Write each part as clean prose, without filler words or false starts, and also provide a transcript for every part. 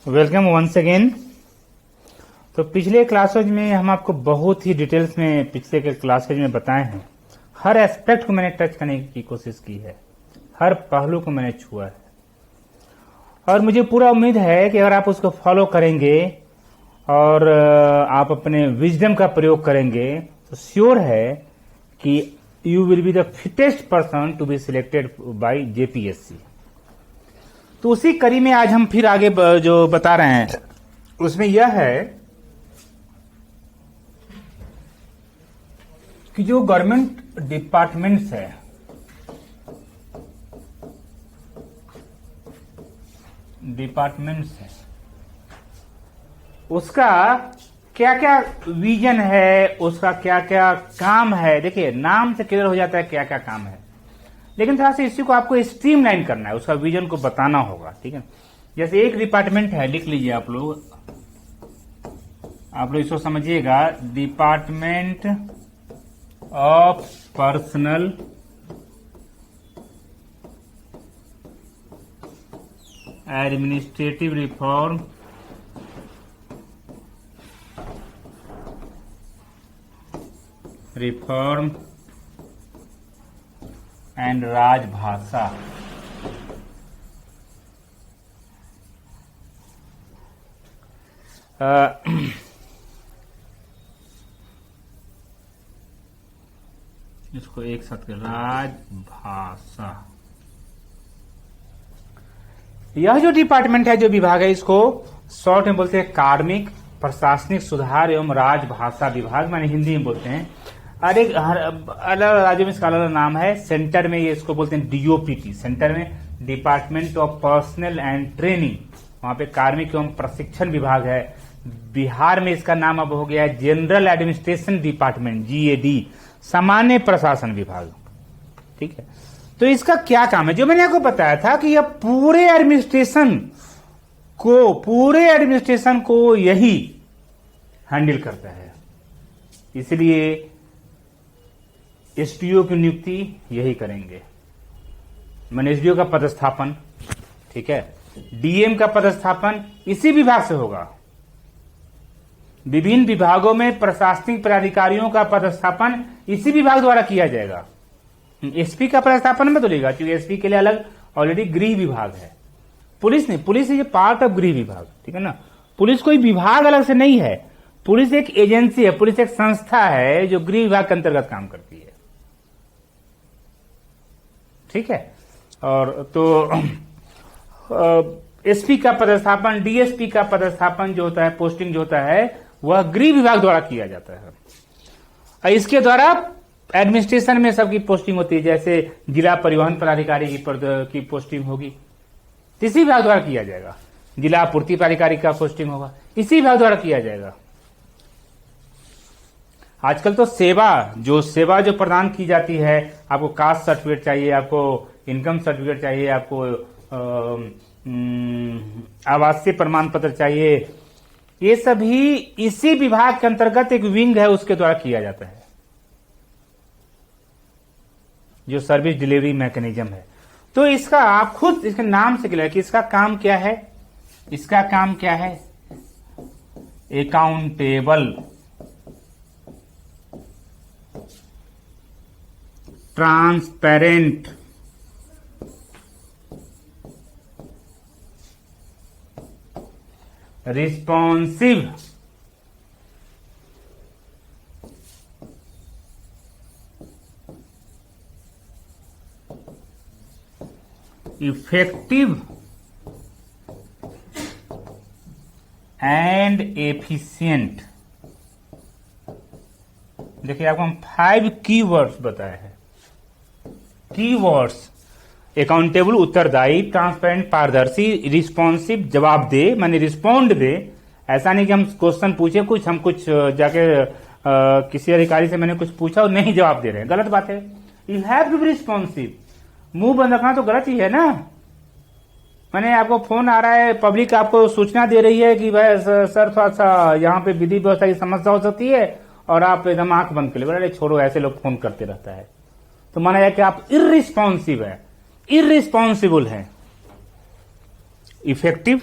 Welcome once again. तो पिछले classes में हम आपको बहुत ही डिटेल्स में पिछले के क्लासेज में बताए हैं। हर एस्पेक्ट को मैंने टच करने की कोशिश की है, हर पहलू को मैंने छुआ है और मुझे पूरा उम्मीद है कि अगर आप उसको फॉलो करेंगे और आप अपने विजडम का प्रयोग करेंगे तो श्योर है कि you will be the fittest person to be selected by JPSC. तो उसी कड़ी में आज हम फिर आगे जो बता रहे हैं उसमें यह है कि जो गवर्नमेंट डिपार्टमेंट्स है उसका क्या क्या विजन है, उसका क्या क्या काम है। देखिए नाम से क्लियर हो जाता है क्या क्या काम है, लेकिन थोड़ा सा इसी को आपको स्ट्रीमलाइन करना है, उसका विजन को बताना होगा। ठीक है, जैसे एक डिपार्टमेंट है, लिख लीजिए आप लोग इसको समझिएगा। Department of personal administrative reform and राजभाषा। इसको एक साथ कर, राजभाषा। यह जो डिपार्टमेंट है, जो विभाग है, इसको शॉर्ट में बोलते हैं कार्मिक प्रशासनिक सुधार एवं राजभाषा विभाग, माने हिंदी में बोलते हैं। और एक अलग राज्यों में इसका अलग नाम है। सेंटर में ये इसको बोलते हैं डीओपीटी, सेंटर में department of personal and training, वहां पे कार्मिक एवं प्रशिक्षण विभाग है। बिहार में इसका नाम अब हो गया है जनरल एडमिनिस्ट्रेशन डिपार्टमेंट, जीएडी, सामान्य प्रशासन विभाग। ठीक है, तो इसका क्या काम है, जो मैंने आपको बताया था कि यह पूरे एडमिनिस्ट्रेशन को यही हैंडल करता है। इसलिए एसडीओ की नियुक्ति यही करेंगे, मैंने एसडीओ का पदस्थापन, ठीक है, डीएम का पदस्थापन इसी विभाग से होगा। विभिन्न विभागों में प्रशासनिक पदाधिकारियों का पदस्थापन इसी विभाग द्वारा किया जाएगा। एसपी का पदस्थापन में तो लेगा, क्योंकि एसपी के लिए अलग ऑलरेडी गृह विभाग है। पुलिस नहीं, पुलिस इज पार्ट ऑफ गृह विभाग, ठीक है ना। पुलिस कोई विभाग अलग से नहीं है, पुलिस एक एजेंसी है, पुलिस एक संस्था है जो गृह विभाग के अंतर्गत काम करती है। ठीक है, और तो एसपी का पदस्थापन, डीएसपी का पदस्थापन जो होता है, पोस्टिंग जो होता है, वह गृह विभाग द्वारा किया जाता है। और इसके द्वारा एडमिनिस्ट्रेशन में सबकी पोस्टिंग होती है। जैसे जिला परिवहन पदाधिकारी की पोस्टिंग होगी, इसी विभाग द्वारा किया जाएगा। जिला आपूर्ति पदाधिकारी का पोस्टिंग होगा, इसी विभाग द्वारा किया जाएगा। आजकल तो सेवा जो प्रदान की जाती है, आपको कास्ट सर्टिफिकेट चाहिए, आपको इनकम सर्टिफिकेट चाहिए, आपको आवासीय प्रमाण पत्र चाहिए, ये सभी इसी विभाग के अंतर्गत एक विंग है, उसके द्वारा किया जाता है, जो सर्विस डिलीवरी मैकेनिज्म है। तो इसका आप खुद इसके नाम से क्लियर कि इसका काम क्या है। इसका काम क्या है, accountable, transparent, responsive, effective and efficient. देखिए आपको हम 5 कीवर्ड्स बताए हैं। कीवर्ड्स: अकाउंटेबल उत्तरदायी, ट्रांसपेरेंट पारदर्शी, रिस्पॉन्सिव जवाबदेह माने रिस्पॉन्ड दे। ऐसा नहीं कि हम क्वेश्चन पूछे कुछ, हम कुछ जाके किसी अधिकारी से मैंने कुछ पूछा और नहीं जवाब दे रहे हैं, गलत बात है। You have to be responsive. मुंह बंद रखना तो गलत ही है ना। मैंने आपको फोन आ रहा है, पब्लिक आपको सूचना दे रही है कि भाई सर थोड़ा सा यहाँ पे विधि व्यवस्था की समस्या हो सकती है, और आप एकदम आंख बंद कर ले, अरे छोड़ो, ऐसे लोग फोन करते रहता है। तो माना जाए कि आप इररिस्पॉन्सिव है, इररिस्पॉन्सिबल है। इफेक्टिव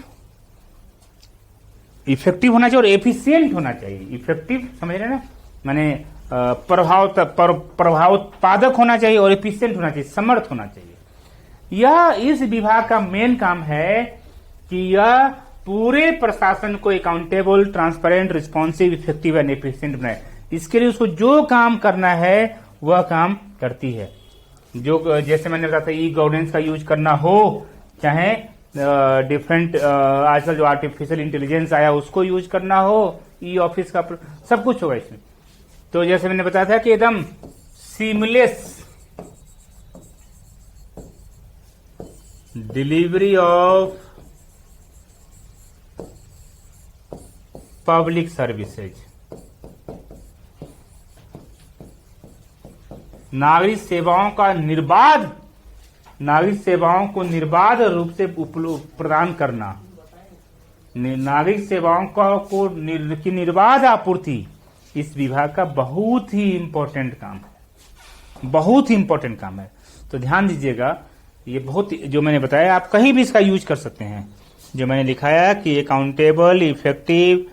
इफेक्टिव होना चाहिए और एफिशिएंट होना चाहिए। इफेक्टिव समझ रहे ना, माने प्रभावोत्पादक होना चाहिए और एफिशिएंट होना चाहिए, समर्थ होना चाहिए। यह इस विभाग का मेन काम है कि यह पूरे प्रशासन को accountable, transparent, responsive, effective and efficient बनाए। इसके लिए उसको जो काम करना है वह काम करती है। जो जैसे मैंने बताया था, ई गवर्नेंस का यूज करना हो, चाहे डिफरेंट आजकल जो आर्टिफिशियल इंटेलिजेंस आया उसको यूज करना हो, ई ऑफिस का सब कुछ होगा इसमें। तो जैसे मैंने बताया था कि एकदम seamless delivery of public services, नागरिक सेवाओं का निर्बाध, नागरिक सेवाओं को निर्बाध रूप से प्रदान करना, नागरिक सेवाओं की निर्बाध आपूर्ति इस विभाग का बहुत ही इंपॉर्टेंट काम है, बहुत ही इंपॉर्टेंट काम है। तो ध्यान दीजिएगा, ये बहुत जो मैंने बताया आप कहीं भी इसका यूज कर सकते हैं। जो मैंने लिखाया कि accountable, effective,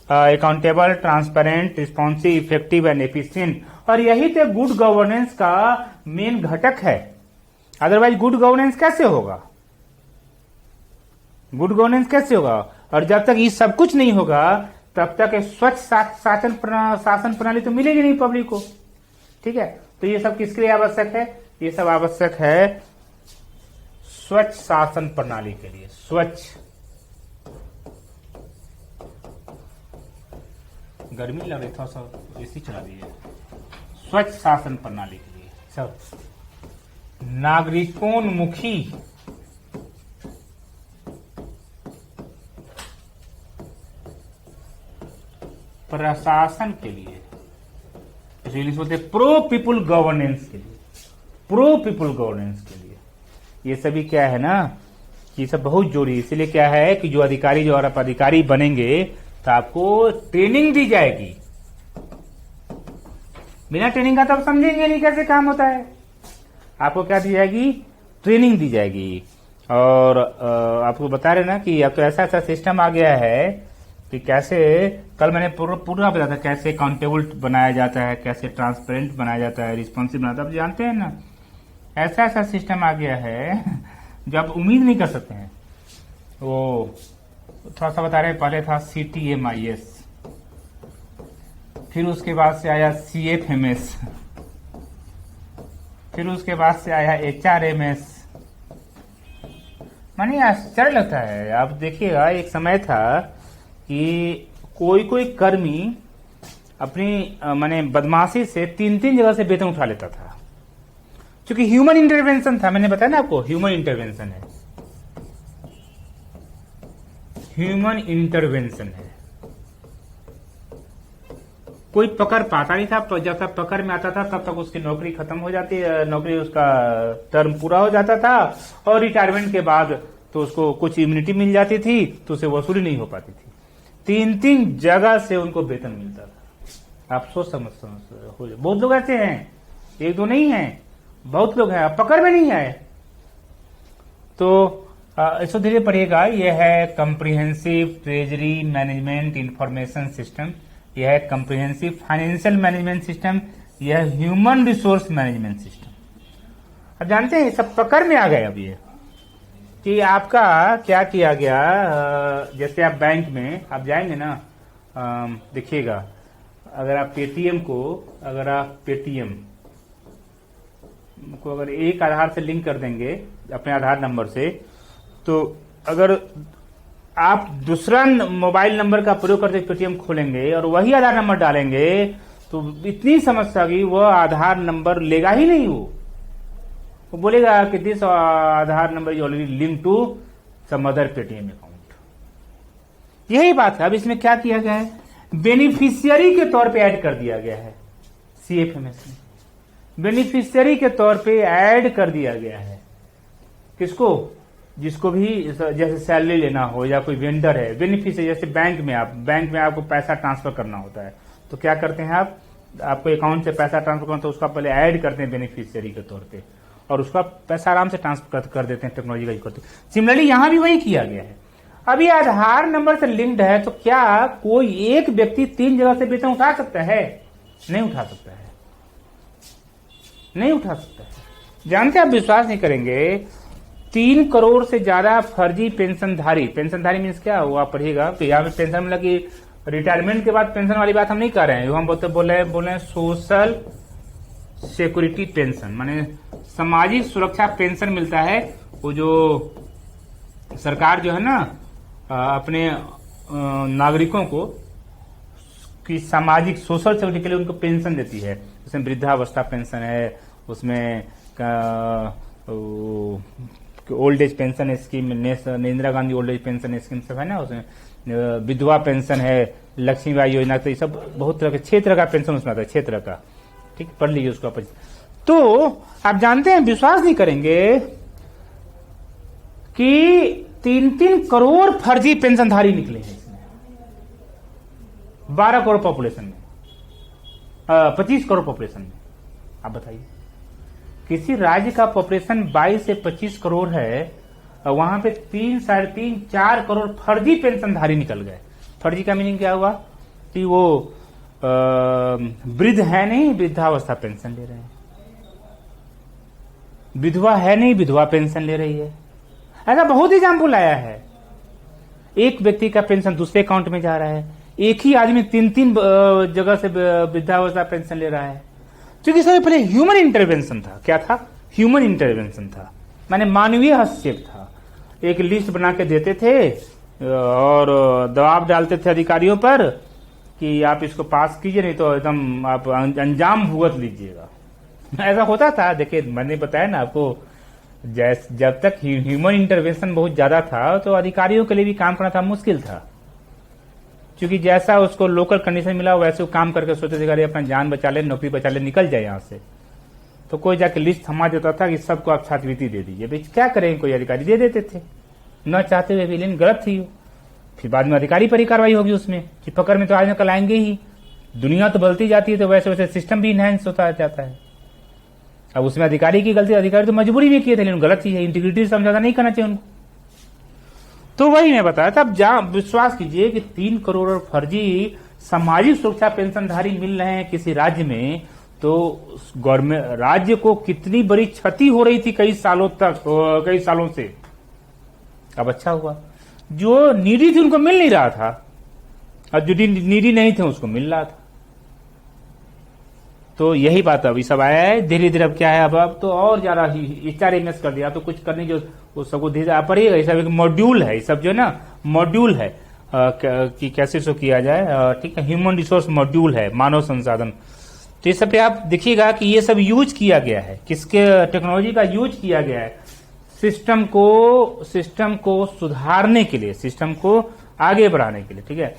accountable, transparent, responsive, effective and efficient, और यही तो गुड गवर्नेंस का मेन घटक है। अदरवाइज गुड गवर्नेंस कैसे होगा? गुड गवर्नेंस कैसे होगा? और जब तक ये सब कुछ नहीं होगा तब तक स्वच्छ शासन प्रणाली तो मिलेगी नहीं पब्लिक को। ठीक है, तो ये सब किसके लिए आवश्यक है? ये सब आवश्यक है स्वच्छ शासन प्रणाली के लिए। स्वच्छ, गर्मी लग रही, थोड़ा सा एसी चला दीजिए। स्वच्छ शासन प्रणाली के लिए सब नागरिकोन्मुखी प्रशासन के लिए, इंग्लिश बोलते हैं प्रो पीपुल गवर्नेंस के लिए, प्रो पीपुल गवर्नेंस के लिए। ये सभी क्या है ना, ये सब बहुत जरूरी। इसलिए क्या है कि जो अधिकारी, जो आप अधिकारी बनेंगे तो आपको ट्रेनिंग दी जाएगी। बिना ट्रेनिंग का तो आप समझेंगे नहीं कैसे काम होता है। आपको क्या दी जाएगी? ट्रेनिंग दी जाएगी। और आपको बता रहे ना कि अब तो ऐसा ऐसा सिस्टम आ गया है कि कैसे, कल मैंने पूरा बताया था कैसे अकाउंटेबल बनाया जाता है, कैसे ट्रांसपेरेंट बनाया जाता है, रिस्पॉन्सिव बनाता है। आप जानते हैं ना, ऐसा ऐसा सिस्टम आ गया है जो आप उम्मीद नहीं कर सकते हैं। वो थोड़ा सा बता रहे, पहले था CTMIS, फिर उसके बाद से आया CFMS, फिर उसके बाद से आया HRMS। माने आश्चर्य लगता है। आप देखिएगा, एक समय था कि कोई कोई कर्मी अपनी माने बदमाशी से 3-3 जगह से वेतन उठा लेता था, क्योंकि ह्यूमन इंटरवेंशन था। मैंने बताया ना आपको, ह्यूमन इंटरवेंशन है, ह्यूमन इंटरवेंशन है। कोई पकड़ पाता नहीं था, जब तक पकड़ में आता था तब तक उसकी नौकरी खत्म हो जाती, नौकरी उसका टर्म पूरा हो जाता था, और रिटायरमेंट के बाद तो उसको कुछ इम्यूनिटी मिल जाती थी, तो उसे वसूली नहीं हो पाती थी। 3-3 जगह से उनको वेतन मिलता था। आप सोच समझ हो, बहुत लोग ऐसे हैं, एक दो नहीं है, बहुत लोग हैं, पकड़ में नहीं आए। तो इसको धीरे पढ़िएगा। यह है comprehensive treasury management information system, यह है कम्प्रिहेंसिव फाइनेंशियल मैनेजमेंट सिस्टम, यह ह्यूमन रिसोर्स मैनेजमेंट सिस्टम। अब जानते हैं सब पकड़ में आ गए। अब ये कि आपका क्या किया गया, जैसे आप बैंक में आप जाएंगे ना, देखिएगा, अगर आप पेटीएम को अगर एक आधार से लिंक कर देंगे अपने आधार नंबर से, तो अगर आप दूसरा मोबाइल नंबर का प्रयोग करके पेटीएम खोलेंगे और वही आधार नंबर डालेंगे, तो इतनी समस्या होगी, वह आधार नंबर लेगा ही नहीं। वो बोलेगा कि this Aadhaar number is already link to some other Paytm account. यही बात है। अब इसमें क्या किया गया है, बेनिफिशियरी के तौर पे ऐड कर दिया गया है। CFMS में बेनिफिशियरी के तौर पे ऐड कर दिया गया है। किसको? जिसको भी जैसे सैलरी लेना हो या कोई वेंडर है, बेनिफिशियरी। जैसे बैंक में आपको पैसा ट्रांसफर करना होता है, तो क्या करते हैं आपको अकाउंट से पैसा ट्रांसफर करना, तो उसका पहले ऐड करते हैं बेनिफिशियरी के तौर पे, और उसका पैसा आराम से ट्रांसफर कर देते हैं टेक्नोलॉजी का यूज करते। सिमिलरली यहां भी वही किया गया है। अभी आधार नंबर से लिंक्ड है, तो क्या कोई एक व्यक्ति 3 जगह से वेतन उठा सकता है? नहीं उठा सकता है, नहीं उठा सकता है। जानते आप विश्वास नहीं करेंगे, 3 करोड़ से ज्यादा फर्जी पेंशनधारी मीन्स क्या हुआ, आप पढ़िएगा। तो यहाँ पे पेंशन मतलब कि रिटायरमेंट के बाद पेंशन वाली बात हम नहीं कर रहे हैं, हम बोल रहे हैं सोशल सिक्योरिटी पेंशन, माने सामाजिक सुरक्षा पेंशन मिलता है। वो जो सरकार जो है ना अपने नागरिकों को की सामाजिक सोशल सिक्योरिटी के लिए उनको पेंशन देती है। उसमें वृद्धावस्था पेंशन है, उसमें old age pension scheme, Indira Gandhi old age pension scheme सब है ना, उसमें विधवा पेंशन है, लक्ष्मीबाई योजना, तो ये सब बहुत तरह के 6 तरह का पेंशन उसमें आता है, 6 तरह का। ठीक, पढ़ लीजिए उसको आप। तो आप जानते हैं, विश्वास नहीं करेंगे कि 3-3 करोड़ फर्जी पेंशनधारी निकले हैं इसमें 12 करोड़ पॉपुलेशन में, 25 करोड़ पॉपुलेशन में। आप बताइए, किसी राज्य का पॉपुलेशन 22 से 25 करोड़ है, वहां पे 3, 3.5, 4 करोड़ फर्जी पेंशनधारी निकल गए। फर्जी का मीनिंग क्या हुआ कि वो वृद्ध है नहीं, वृद्धावस्था पेंशन ले रहे हैं, विधवा है नहीं, विधवा पेंशन ले रही है। ऐसा बहुत एग्जाम्पल आया है। एक व्यक्ति का पेंशन दूसरे अकाउंट में जा रहा है, एक ही आदमी 3-3 जगह से वृद्धावस्था पेंशन ले रहा है। क्योंकि सबसे पहले ह्यूमन इंटरवेंशन था। क्या था? ह्यूमन इंटरवेंशन था, माने मानवीय हस्तक्षेप था। एक लिस्ट बना के देते थे और दबाव डालते थे अधिकारियों पर कि आप इसको पास कीजिए, नहीं तो एकदम आप अंजाम भुगत लीजिएगा। ऐसा होता था। देखिए, मैंने बताया ना आपको, जब तक ह्यूमन इंटरवेंशन बहुत ज्यादा था तो अधिकारियों के लिए भी काम करना था मुश्किल था, क्योंकि जैसा उसको लोकल कंडीशन मिला वैसे वो काम करके सोचते थे अरे अपना जान बचा ले, नौकरी बचा ले, निकल जाए यहाँ से। तो कोई जाके लिस्ट थमा देता था कि सबको आप छात्रवृत्ति दे दीजिए। भाई क्या करें, कोई अधिकारी दे देते थे, न चाहते हुए भी, लेकिन गलत थी। फिर बाद में अधिकारी पर ही कार्रवाई होगी उसमें कि पकड़ में तो आज न कल आएंगे ही। दुनिया तो बदलती जाती है, तो वैसे वैसे सिस्टम भी इनहेंस होता जाता है। अब उसमें अधिकारी की गलती, अधिकारी तो मजबूरी भी किए थे, लेकिन गलत ही है, इंटीग्रिटी समझौता नहीं करना चाहिए उनको। तो वही मैं बताया था। अब जहां विश्वास कीजिए कि 3 करोड़ फर्जी सामाजिक सुरक्षा पेंशनधारी मिल रहे हैं किसी राज्य में, तो गवर्नमेंट राज्य को कितनी बड़ी क्षति हो रही थी कई सालों से। अब अच्छा हुआ, जो नीडी थी उनको मिल नहीं रहा था, और जो नीडी नहीं थे उसको मिल रहा था। तो यही बात अभी सब आया है। धीरे धीरे अब क्या है, अब तो और ज्यादा HRMS कर दिया, तो कुछ करने जो वो सबको धीरे पड़ेगा। ये सब एक मॉड्यूल है, ये सब जो है ना मॉड्यूल है कि कैसे इसको किया जाए। ठीक है, ह्यूमन रिसोर्स मॉड्यूल है, मानव संसाधन। तो ये सब पे आप देखिएगा कि ये सब यूज किया गया है, किसके टेक्नोलॉजी का यूज किया गया है सिस्टम को सुधारने के लिए, सिस्टम को आगे बढ़ाने के लिए। ठीक है,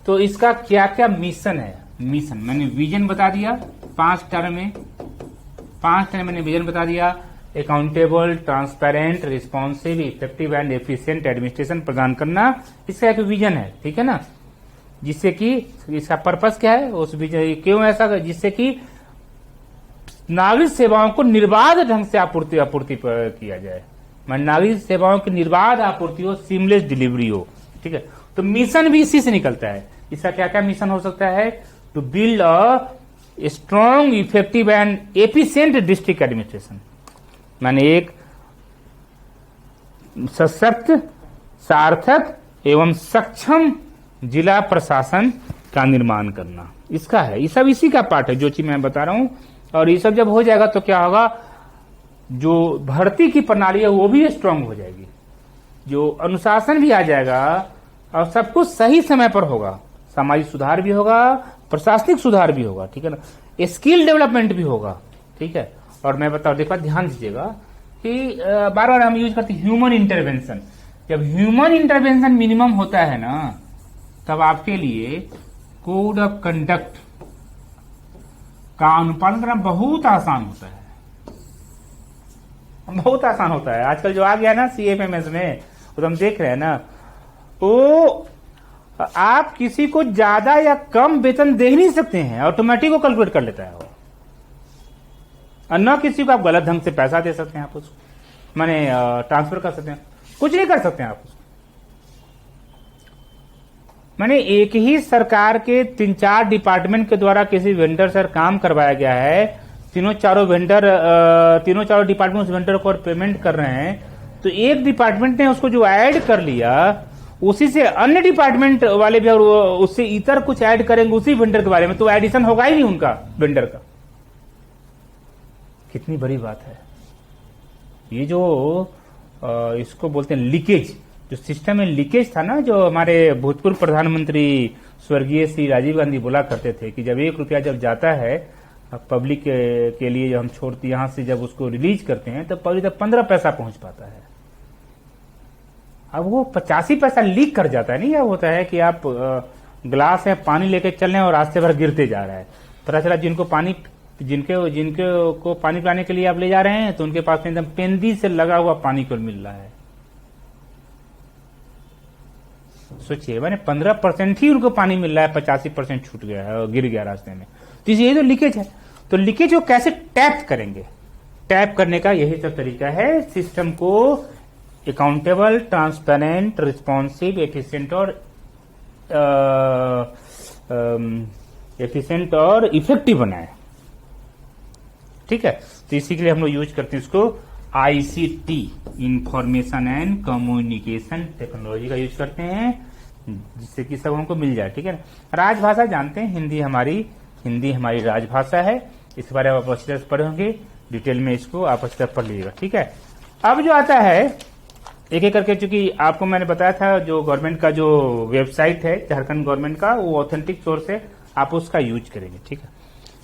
तो इसका क्या क्या मिशन है। मिशन मैंने विजन बता दिया 5 टर्म में, 5 टर्म मैंने विजन बता दिया। Accountable, transparent, responsive, effective and efficient administration प्रदान करना, इसका एक विजन है। ठीक है ना, जिससे कि इसका पर्पस क्या है, उस विजन क्यों ऐसा, जिससे कि नागरिक सेवाओं को निर्बाध ढंग से आपूर्ति किया जाए। मैं नागरिक सेवाओं की निर्बाध आपूर्ति हो, सीमलेस डिलीवरी हो। ठीक है, तो मिशन भी इसी से निकलता है। इसका क्या क्या मिशन हो सकता है? To build a strong, effective and efficient district administration, माने एक सशक्त, सार्थक एवं सक्षम जिला प्रशासन का निर्माण करना, इसका है। ये सब इसी का पार्ट है जो चीज मैं बता रहा हूं। और ये सब जब हो जाएगा तो क्या होगा, जो भर्ती की प्रणाली है वो भी स्ट्रांग हो जाएगी, जो अनुशासन भी आ जाएगा, और सब कुछ सही समय पर होगा। सामाजिक सुधार भी होगा, प्रशासनिक सुधार भी होगा। ठीक है ना, स्किल डेवलपमेंट भी होगा। ठीक है, और मैं बताऊं, देखो ध्यान दीजिएगा कि बार बार हम यूज करते हैं ह्यूमन इंटरवेंशन। जब ह्यूमन इंटरवेंशन मिनिमम होता है ना, तब आपके लिए कोड ऑफ कंडक्ट का अनुपालन करना बहुत आसान होता है, बहुत आसान होता है। आजकल जो आ गया ना CFMS में, वो तो हम देख रहे हैं ना, वो आप किसी को ज्यादा या कम वेतन दे ही नहीं सकते हैं, ऑटोमेटिक वो कैलकुलेट कर लेता है वो। और न किसी को आप गलत ढंग से पैसा दे सकते हैं, आप उसको माने ट्रांसफर कर सकते हैं, कुछ नहीं कर सकते हैं आप उसको। माने एक ही सरकार के 3-4 डिपार्टमेंट के द्वारा किसी वेंडर से काम करवाया गया है, तीनों चारों डिपार्टमेंट उस वेंडर को पेमेंट कर रहे हैं, तो एक डिपार्टमेंट ने उसको जो ऐड कर लिया, उसी से अन्य डिपार्टमेंट वाले भी और उससे इतर कुछ ऐड करेंगे उसी वेंडर के बारे में, तो एडिशन होगा ही नहीं उनका वेंडर का। कितनी बड़ी बात है ये। जो इसको बोलते हैं लीकेज, जो सिस्टम में लीकेज था ना, जो हमारे भूतपूर्व प्रधानमंत्री स्वर्गीय श्री राजीव गांधी बोला करते थे कि जब 1 रुपया जब जाता है पब्लिक के लिए, जब हम छोड़ते यहां से जब उसको रिलीज करते हैं, तब पब्लिक तक 15 पैसा पहुंच पाता है। अब वो 85 पैसा लीक कर जाता है। नहीं यह होता है कि आप गिलास में पानी लेके चल रहे हैं और रास्ते भर गिरते जा रहा है, पता चला जिनको को पानी पिलाने के लिए आप ले जा रहे हैं, तो उनके पास एकदम पेंदी से लगा हुआ पानी को मिल रहा है। सोचिए, मैंने 15% ही उनको पानी मिल रहा है, 85% छूट गया है और गिर गया रास्ते में। तो ये तो लीकेज है। तो लीकेज को कैसे टैप करेंगे? टैप करने का यही सब तरीका है, सिस्टम को अकाउंटेबल, ट्रांसपेरेंट, रिस्पॉन्सिव, एफिशिएंट और इफेक्टिव बनाए। ठीक है, तो इसी के लिए हम लोग यूज करते हैं इसको ICT, information and communication technology का यूज करते हैं, जिससे कि सब हमको मिल जाए। ठीक है ना। राजभाषा जानते हैं, हिंदी हमारी राजभाषा है। इस बारे में आप अच्छी तरह से पढ़े होंगे, डिटेल में इसको आप अच्छी तरह पढ़ लीजिएगा। ठीक है, अब जो आता है एक एक करके, चूंकि आपको मैंने बताया था जो गवर्नमेंट का जो वेबसाइट है झारखंड गवर्नमेंट का, वो ऑथेंटिक सोर्स है, आप उसका यूज करेंगे। ठीक है,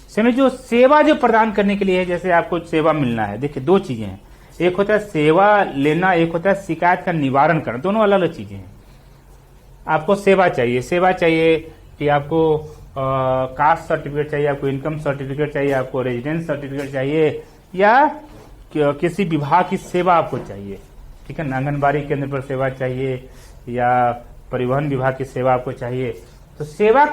इसमें जो सेवा जो प्रदान करने के लिए है, जैसे आपको सेवा मिलना है, देखिए 2 चीजें हैं, एक होता है सेवा लेना, एक होता है शिकायत का निवारण करना। दोनों अलग अलग चीजें हैं। आपको सेवा चाहिए कि आपको कास्ट सर्टिफिकेट चाहिए, आपको इनकम सर्टिफिकेट चाहिए, आपको रेजिडेंस सर्टिफिकेट चाहिए, या किसी विभाग की सेवा आपको चाहिए। ठीक है ना, आंगनबाड़ी केंद्र पर सेवा चाहिए या परिवहन विभाग की सेवा आपको चाहिए। तो सेवा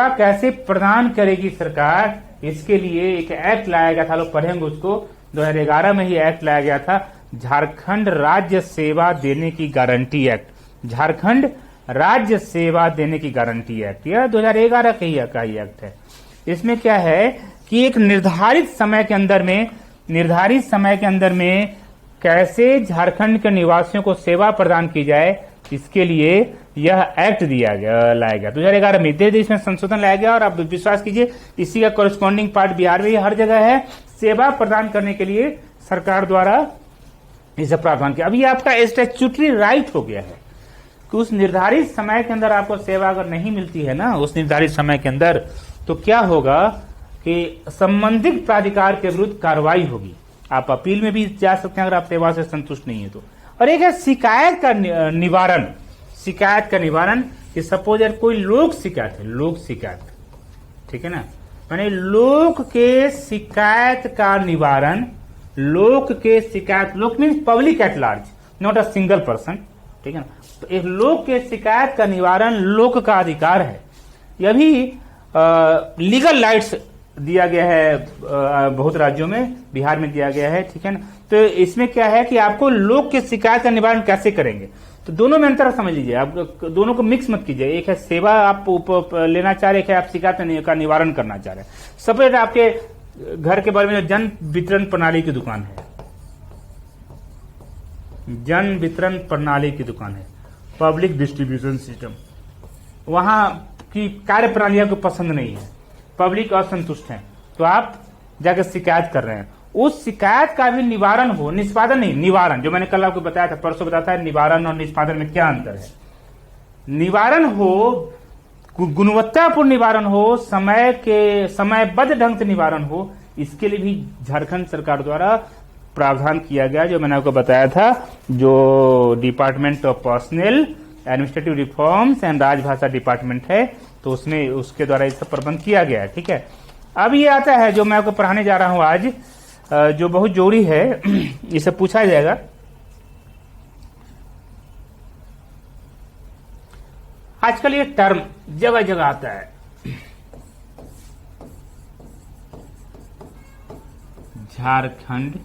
कैसे प्रदान करेगी सरकार, इसके लिए एक एक्ट लाया गया था, लोग पढ़ेंगे उसको। 2011 में ही एक्ट लाया गया था, झारखंड राज्य सेवा देने की गारंटी एक्ट। झारखंड राज्य सेवा देने की गारंटी एक्ट, यह 2011 का ही एक्ट है। इसमें क्या है कि एक निर्धारित समय के अंदर में कैसे झारखंड के निवासियों को सेवा प्रदान की जाए, इसके लिए यह एक्ट लाया गया 2011 में। धीरे धीरे इसमें संशोधन लाया गया, और आप विश्वास कीजिए इसी का कॉरेस्पॉन्डिंग पार्ट बिहार में हर जगह है। सेवा प्रदान करने के लिए सरकार द्वारा इसे प्रावधान किया। अभी आपका स्टैट्यूटरी राइट हो गया है कि उस निर्धारित समय के अंदर आपको सेवा अगर नहीं मिलती है ना, उस निर्धारित समय के अंदर, तो क्या होगा कि संबंधित प्राधिकार के विरुद्ध कार्रवाई होगी। आप अपील में भी जा सकते हैं अगर आप सेवा से संतुष्ट नहीं है तो। और एक है शिकायत का निवारण, कि सपोज यार कोई लोक शिकायत है, ठीक है ना, माने लोक के शिकायत का निवारण, लोक means public at large, not a single person. ठीक है ना, तो एक लोक के शिकायत का निवारण लोक का अधिकार है। यह भी लीगल राइट्स दिया गया है बहुत राज्यों में, बिहार में दिया गया है। ठीक है ना, तो इसमें क्या है कि आपको लोक के शिकायत का निवारण कैसे करेंगे, तो दोनों में अंतर समझ लीजिए, आप दोनों को मिक्स मत कीजिए। एक है सेवा आप लेना चाह रहे, एक है आप शिकायत का निवारण करना चाह रहे हैं। सपोज आपके घर के बारे में जन वितरण प्रणाली की दुकान है, पब्लिक डिस्ट्रीब्यूशन सिस्टम, वहां की कार्य प्रणाली आपको पसंद नहीं है, पब्लिक असंतुष्ट है, तो आप जाकर शिकायत कर रहे हैं। उस शिकायत का भी निवारण हो, निष्पादन नहीं, निवारण, जो मैंने कल आपको बताया था, परसों बताया था, निवारण और निष्पादन में क्या अंतर है। निवारण हो, गुणवत्तापूर्ण निवारण हो, समयबद्ध ढंग से निवारण हो, इसके लिए भी झारखंड सरकार द्वारा प्रावधान किया गया, जो मैंने आपको बताया था, जो department of personal administrative reforms and राजभाषा डिपार्टमेंट है, तो उसमें उसके द्वारा ये सब प्रबंध किया गया है। ठीक है, अब ये आता है जो मैं आपको पढ़ाने जा रहा हूं आज, जो बहुत जरूरी है, इसे पूछा जाएगा। आजकल ये टर्म जगह जगह आता है, झारखंड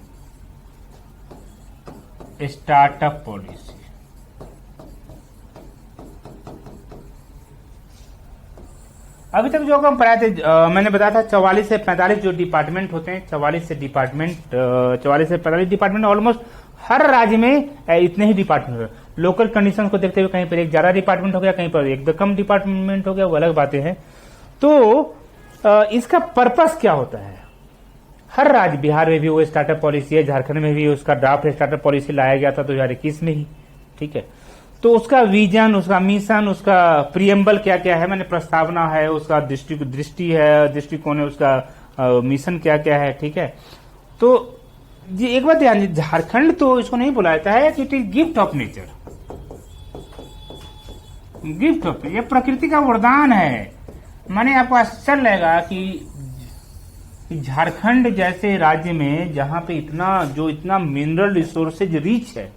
स्टार्टअप पॉलिसी। अभी तक जो हम पढ़ाए थे, मैंने बताया था 44 से 45 जो डिपार्टमेंट होते हैं, 44 से 45 डिपार्टमेंट, ऑलमोस्ट हर राज्य में इतने ही डिपार्टमेंट हो। लोकल कंडीशन को देखते हुए कहीं पर एक ज्यादा डिपार्टमेंट हो गया, कहीं पर एक कम डिपार्टमेंट हो गया, वो अलग बातें हैं। तो इसका पर्पस क्या होता है? हर राज्य, बिहार में भी वो स्टार्टअप पॉलिसी है, झारखंड में भी उसका ड्राफ्ट स्टार्टअप पॉलिसी लाया गया था 2021 में ही, ठीक है। तो उसका विजन, उसका मिशन, उसका प्रियम्बल क्या क्या है, मैंने प्रस्तावना है, उसका दृष्टि है, दृष्टिकोण है, उसका मिशन क्या क्या है, ठीक है। तो जी एक बात ध्यान, झारखंड तो इसको नहीं बुलाया जाता है कि it is gift of nature, gift of, ये प्रकृति का वरदान है। माने आपको आश्चर्य लगेगा कि झारखंड जैसे राज्य में जहां पे इतना मिनरल रिसोर्सेज रिच है,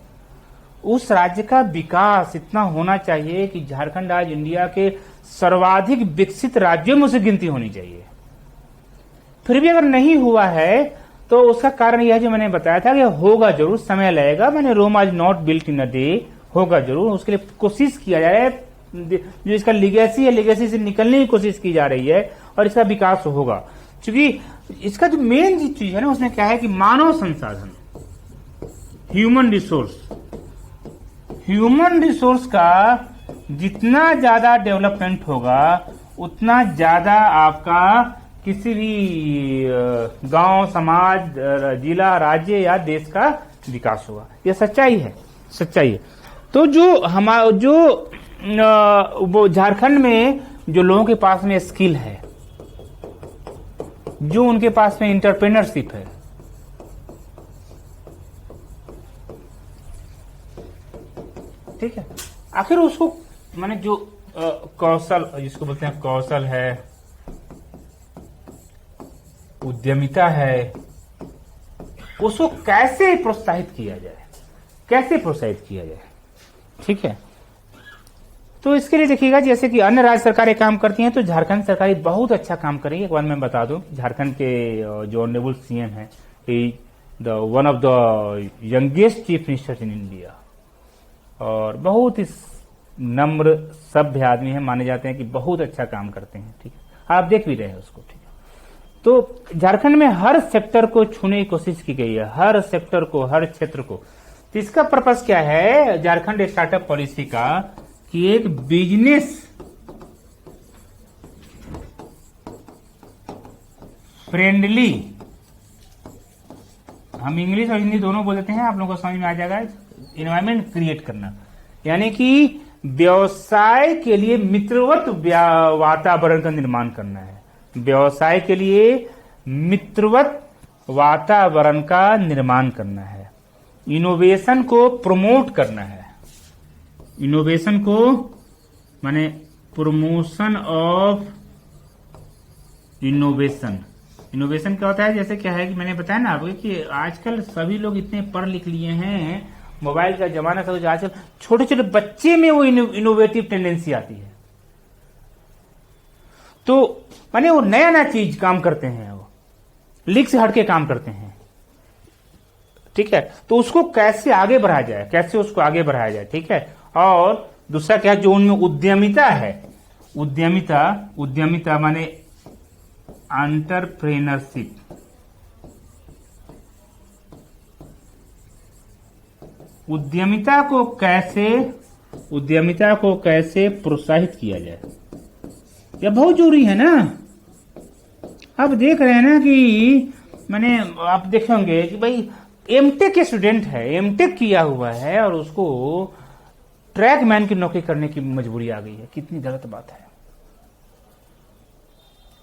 उस राज्य का विकास इतना होना चाहिए कि झारखंड आज इंडिया के सर्वाधिक विकसित राज्यों में से गिनती होनी चाहिए। फिर भी अगर नहीं हुआ है तो उसका कारण यह जो मैंने बताया था कि होगा जरूर, समय लगेगा। मैंने रोम आज not built in a day, होगा जरूर, उसके लिए कोशिश किया जाए। जो इसका लिगेसी है, लिगेसी से निकलने की कोशिश की जा रही है और इसका विकास होगा। क्योंकि इसका जो मेन चीज है ना, उसमें क्या है कि मानव संसाधन, ह्यूमन रिसोर्स का जितना ज्यादा डेवलपमेंट होगा, उतना ज्यादा आपका किसी भी गांव, समाज, जिला, राज्य या देश का विकास होगा। यह सच्चाई है। तो वो झारखंड में जो लोगों के पास में स्किल है, जो उनके पास में इंटरप्रेन्योरशिप है, ठीक है, आखिर उसको माने जो कौशल, जिसको बोलते हैं कौशल है, उद्यमिता है, उसको कैसे प्रोत्साहित किया जाए, ठीक है। तो इसके लिए देखिएगा, जैसे कि अन्य राज्य सरकारें काम करती हैं, तो झारखंड सरकार बहुत अच्छा काम कर रही है। एक बार मैं बता दूं, झारखंड के जो ऑनरेबल सीएम है, one of the youngest chief minister in India, और बहुत ही नम्र सभ्य आदमी है, माने जाते हैं कि बहुत अच्छा काम करते हैं, ठीक है। आप देख भी रहे हैं उसको, ठीक है। तो झारखंड में हर सेक्टर को छूने की कोशिश की गई है, हर सेक्टर को, हर क्षेत्र को। तो इसका पर्पस क्या है झारखंड स्टार्टअप पॉलिसी का, कि एक बिजनेस फ्रेंडली, हम इंग्लिश और हिंदी दोनों बोल देते हैं, आप लोगों को समझ में आ जाएगा, एनवायरमेंट क्रिएट करना, यानी कि व्यवसाय के लिए मित्रवत वातावरण का निर्माण करना है। व्यवसाय के लिए मित्रवत वातावरण का निर्माण करना है। इनोवेशन को प्रमोट करना है। इनोवेशन को माने प्रमोशन ऑफ इनोवेशन। इनोवेशन क्या होता है? जैसे क्या है कि मैंने बताया ना आपको कि आजकल सभी लोग इतने पढ़ लिख लिए हैं, मोबाइल का जमाना सब, आजकल छोटे छोटे बच्चे में वो इनोवेटिव टेंडेंसी आती है। तो माने वो नया नया चीज काम करते हैं, वो लीक से हटके काम करते हैं, ठीक है। तो उसको कैसे आगे बढ़ाया जाए, कैसे उसको आगे बढ़ाया जाए, ठीक है। और दूसरा क्या है, जो उनमें उद्यमिता है, उद्यमिता माने एंटरप्रेन्योरशिप, उद्यमिता को कैसे प्रोत्साहित किया जाए, यह बहुत जरूरी है ना। आप देख रहे हैं ना कि मैंने, आप देखे होंगे कि भाई एमटेक के स्टूडेंट है, एमटेक किया हुआ है और उसको ट्रैक मैन की नौकरी करने की मजबूरी आ गई है। कितनी गलत बात है।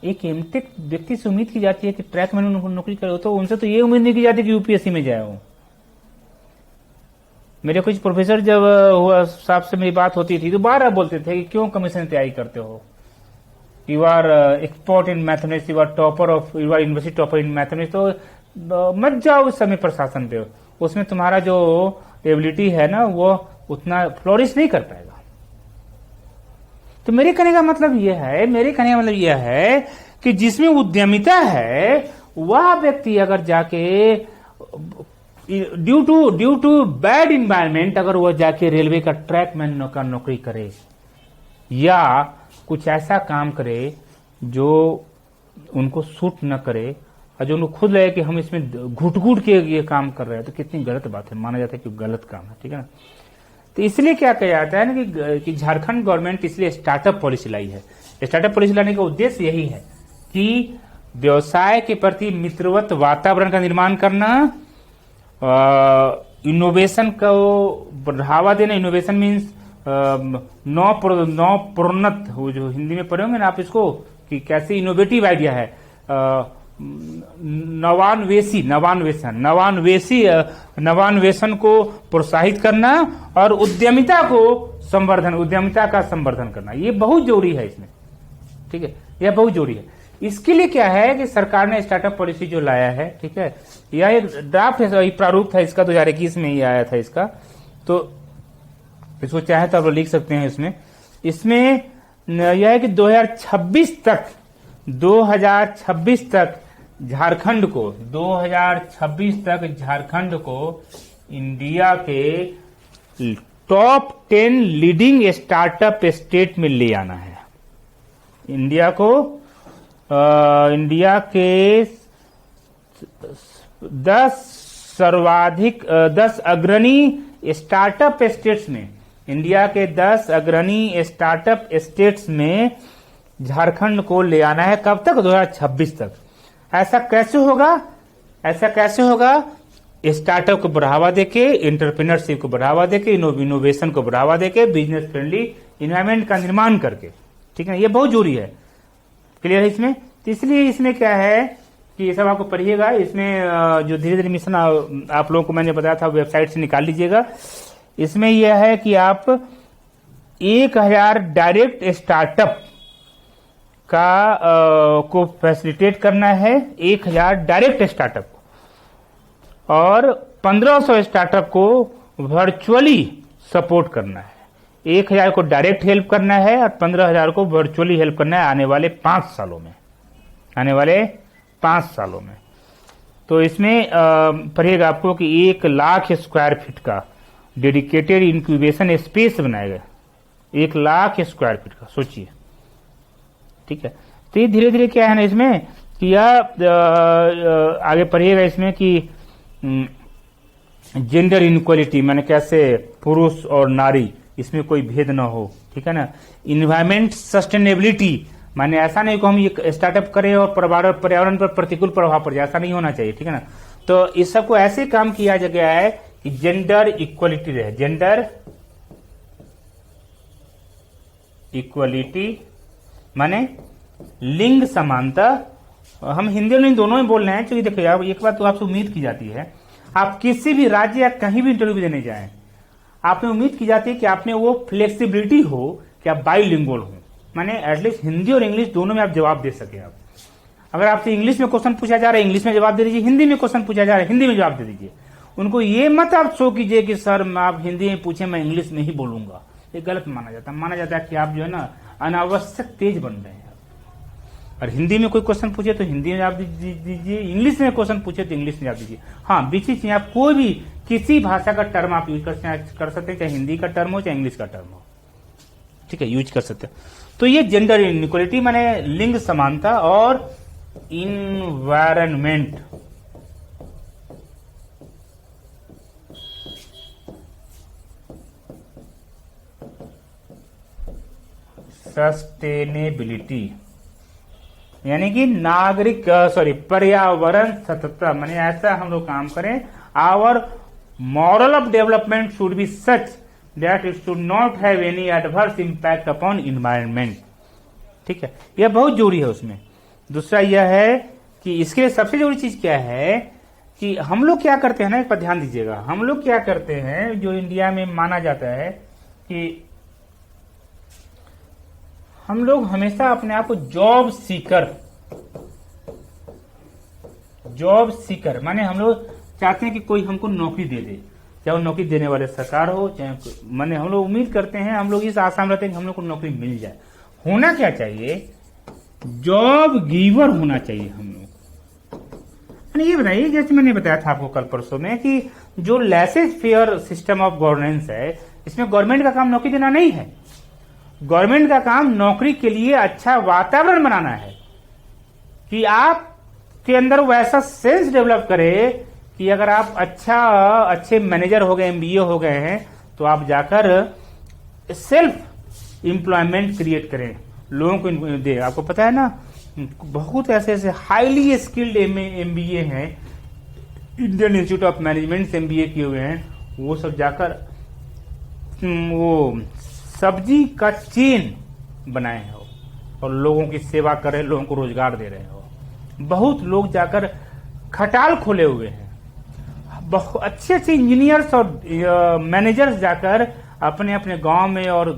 एक एमटेक व्यक्ति से उम्मीद की जाती है कि ट्रैक मैन नौकरी करे, तो उनसे तो ये उम्मीद नहीं की जाती कि यूपीएससी में जाए वो। मेरे कुछ प्रोफेसर जब साहब से मेरी बात होती थी तो बार बोलते थे कि क्यों कमीशन की तैयारी करते हो, you are expert in mathematics, you are university topper in mathematics, तो मत जाओ उस समय प्रशासन पे, उसमें तुम्हारा जो एबिलिटी है ना वो उतना फ्लोरिश नहीं कर पाएगा। तो मेरे कहने का मतलब यह है कि जिसमें उद्यमिता है वह व्यक्ति अगर जाके ड्यू टू बैड इन्वायरमेंट अगर वह जाके रेलवे का ट्रैक मैन का नौकरी करे या कुछ ऐसा काम करे जो उनको सूट न करे और जो उनको खुद लगे कि हम इसमें घुट घुट के ये काम कर रहे हैं, तो कितनी गलत बात है, माना जाता है कि गलत काम है, ठीक है ना। तो इसलिए क्या कहा जाता है ना कि झारखंड गवर्नमेंट इसलिए स्टार्टअप पॉलिसी लाई है। स्टार्टअप पॉलिसी लाने का उद्देश्य यही है कि व्यवसाय के प्रति मित्रवत वातावरण का निर्माण करना, इनोवेशन को बढ़ावा देना। इनोवेशन मीन्स नवप्रोन्नत, वो जो हिंदी में पढ़े होंगे ना आप इसको, कि कैसे इनोवेटिव आइडिया है, नवान्वेषण को प्रोत्साहित करना और उद्यमिता का संवर्धन करना, ये बहुत जरूरी है इसमें, ठीक है, यह बहुत जरूरी है। इसके लिए क्या है कि सरकार ने स्टार्टअप पॉलिसी जो लाया है, ठीक है, यह एक ड्राफ्ट है, प्रारूप था इसका 2021 में ही आया था इसका, तो इसको चाहे तो आप लिख सकते हैं इसमें यह है कि 2026 तक झारखंड को इंडिया के टॉप 10 लीडिंग स्टार्टअप स्टेट में ले आना है। इंडिया के 10 अग्रणी स्टार्टअप स्टेट्स में, इंडिया के 10 अग्रणी स्टार्टअप स्टेट्स में झारखंड को ले आना है। कब तक? 2026 तक। ऐसा कैसे होगा? स्टार्टअप को बढ़ावा देके, एंटरप्रेन्योरशिप को बढ़ावा देके, इनोवेशन को बढ़ावा देके, बिजनेस फ्रेंडली इन्वायरमेंट का निर्माण करके, ठीक है, ये बहुत जरूरी है। क्लियर है इसमें? तो इसलिए इसमें क्या है कि ये सब आपको पढ़िएगा। इसमें जो धीरे धीरे मिशन आप लोगों को मैंने बताया था वेबसाइट से निकाल लीजिएगा। इसमें यह है कि आप 1000 डायरेक्ट स्टार्टअप को फैसिलिटेट करना है, 1000 डायरेक्ट स्टार्टअप, और 1500 स्टार्टअप को वर्चुअली सपोर्ट करना है। 1000 को डायरेक्ट हेल्प करना है और 15000 को वर्चुअली हेल्प करना है आने वाले 5 सालों में। तो इसमें पढ़िएगा आपको कि 1 लाख स्क्वायर फीट का डेडिकेटेड इंक्यूबेशन स्पेस बनाएगा। 1 लाख स्क्वायर फीट का, सोचिए, ठीक है। तो ये धीरे धीरे क्या है ना इसमें कि आगे पढ़िएगा इसमें कि जेंडर इनक्वालिटी, माने कैसे पुरुष और नारी इसमें कोई भेद ना हो, ठीक है ना। इन्वायरमेंट सस्टेनेबिलिटी, माने ऐसा नहीं कि हम ये स्टार्टअप करें और पर्यावरण पर प्रतिकूल प्रभाव पड़ जाए, ऐसा नहीं होना चाहिए, ठीक है ना। तो इस सबको ऐसे काम किया गया है कि जेंडर इक्वलिटी रहे। जेंडर इक्वलिटी माने लिंग समानता। हम हिंदी में दोनों में बोल रहे हैं, क्योंकि देखिए आप एक बात तो आपसे उम्मीद की जाती है, आप किसी भी राज्य या कहीं भी इंटरव्यू देने जाएं, आपने उम्मीद की जाती है कि आपने वो फ्लेक्सिबिलिटी हो कि आप बाइलिंगुअल हो, माने एटलीस्ट हिंदी और इंग्लिश दोनों में आप जवाब दे सके। आप अगर आपसे इंग्लिश में क्वेश्चन पूछा जा रहा है इंग्लिश में जवाब दे दीजिए, हिंदी में क्वेश्चन पूछा जा रहा है हिंदी में जवाब दे दीजिए। उनको ये मत आप शो कीजिए कि सर आप हिंदी में पूछे मैं इंग्लिश में ही बोलूंगा, ये गलत माना जाता है कि आप जो है ना अनावश्यक तेज बन रहे हैं। और हिंदी में कोई क्वेश्चन पूछे तो हिंदी में जवाब दीजिए, इंग्लिश में क्वेश्चन पूछे तो इंग्लिश में जवाब दीजिए। हाँ, बीच में आप कोई भी किसी भाषा का टर्म आप यूज कर सकते हैं, चाहे हिंदी का टर्म हो चाहे इंग्लिश का टर्म हो, ठीक है, यूज कर सकते हैं। तो ये जेंडर इनइक्वालिटी माने लिंग समानता और इन्वायरमेंट सस्टेनेबिलिटी, यानी कि पर्यावरण सततता, माने ऐसा हम लोग काम करें। Our model of development should be such that it should not have any adverse impact upon environment, ठीक है, यह बहुत जरूरी है उसमें। दूसरा यह है कि इसके लिए सबसे जरूरी चीज क्या है कि हम लोग क्या करते हैं ना, इस पर ध्यान दीजिएगा। हम लोग क्या करते हैं, जो इंडिया में माना जाता है कि हम लोग हमेशा अपने आप को जॉब सीकर माने हम लोग चाहते हैं कि कोई हमको नौकरी दे दे, चाहे वो नौकरी देने वाले सरकार हो चाहे, माने हम लोग उम्मीद करते हैं, हम लोग इस आशा में रहते हैं कि हम लोग को नौकरी मिल जाए। होना क्या चाहिए, जॉब गिवर होना चाहिए हम लोग। ये बताइए, जैसे मैंने बताया था आपको कल परसों में कि जो laces fair system of governance है, इसमें गवर्नमेंट का काम नौकरी देना नहीं है। गवर्नमेंट का काम नौकरी के लिए अच्छा वातावरण बनाना है कि आप के अंदर वैसा सेंस डेवलप करे कि अगर आप अच्छे मैनेजर हो गए, एमबीए हो गए हैं, तो आप जाकर सेल्फ एम्प्लॉयमेंट क्रिएट करें, लोगों को दे। आपको पता है ना, बहुत ऐसे हाईली स्किल्ड एमबीए हैं, इंडियन इंस्टीट्यूट ऑफ मैनेजमेंट से एमबीए किए हुए हैं, वो सब जाकर वो सब्जी का चेन बनाए हैं और लोगों की सेवा कर रहे हैं, लोगों को रोजगार दे रहे हो। बहुत लोग जाकर खटाल खोले हुए हैं, बहुत अच्छे इंजीनियर्स और मैनेजर्स जाकर अपने अपने गांव में और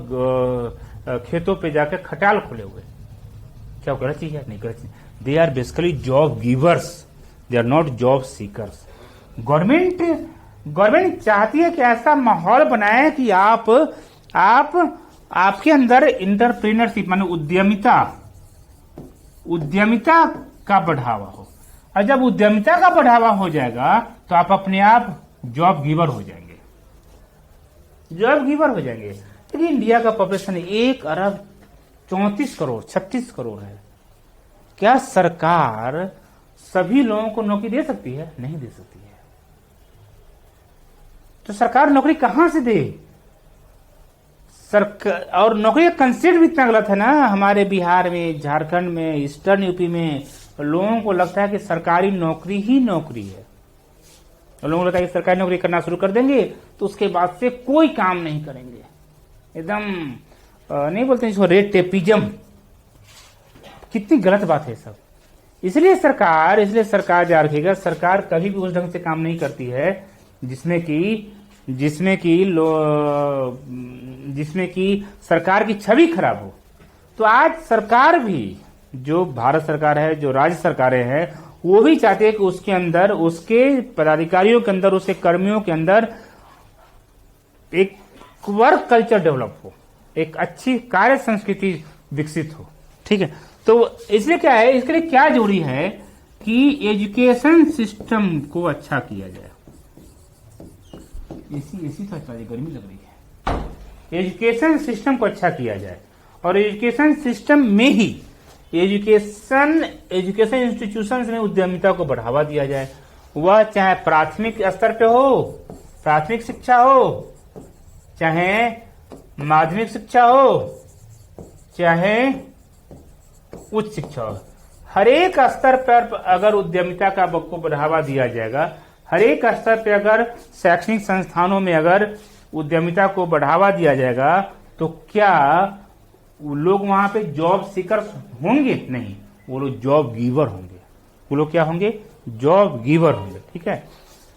खेतों पे जाकर खटाल खोले हुए। क्या गलत चीज है? नहीं गलत चीज। They are basically job givers, they are not job seekers. Government चाहती है कि ऐसा माहौल बनाए कि आपके अंदर इंटरप्रीनरशिप माने उद्यमिता का बढ़ावा हो। और जब उद्यमिता का बढ़ावा हो जाएगा तो आप अपने आप जॉब गिवर हो जाएंगे, क्योंकि इंडिया का पॉपुलेशन 1 अरब 34 करोड़ 36 करोड़ है। क्या सरकार सभी लोगों को नौकरी दे सकती है? नहीं दे सकती है। तो सरकार नौकरी कहां से दे? सरकार और नौकरी का कंसेप्ट भी इतना गलत है ना, हमारे बिहार में, झारखंड में, ईस्टर्न यूपी में लोगों को लगता है कि सरकारी नौकरी ही नौकरी है। लोगों को लगता है कि सरकारी नौकरी करना शुरू कर देंगे तो उसके बाद से कोई काम नहीं करेंगे। एकदम नहीं बोलते इसको रेड टेपिज्म। कितनी गलत बात है सब। इसलिए सरकार याद रखिएगा, सरकार कभी भी उस ढंग से काम नहीं करती है जिसमें कि सरकार की छवि खराब हो। तो आज सरकार भी, जो भारत सरकार है, जो राज्य सरकारें हैं, वो भी चाहते हैं कि उसके अंदर, उसके पदाधिकारियों के अंदर, उसके कर्मियों के अंदर एक वर्क कल्चर डेवलप हो, एक अच्छी कार्य संस्कृति विकसित हो। ठीक है, तो इसलिए क्या है, इसके लिए क्या जरूरी है कि एजुकेशन सिस्टम को अच्छा किया जाए। एसी तो अच्छा, गर्मी लग रही है। एजुकेशन सिस्टम को अच्छा किया जाए और एजुकेशन सिस्टम में ही एजुकेशन इंस्टीट्यूशन में उद्यमिता को बढ़ावा दिया जाए। वह चाहे प्राथमिक स्तर पे हो, प्राथमिक शिक्षा हो, चाहे माध्यमिक शिक्षा हो, चाहे उच्च शिक्षा हो, हर एक स्तर पर अगर उद्यमिता को बढ़ावा दिया जाएगा, हर एक स्तर पर अगर शैक्षणिक संस्थानों में अगर उद्यमिता को बढ़ावा दिया जाएगा, तो क्या लोग वहां पे जॉब सीकर्स होंगे? नहीं, वो लोग जॉब गिवर होंगे। वो लोग क्या होंगे? जॉब गिवर होंगे। ठीक है,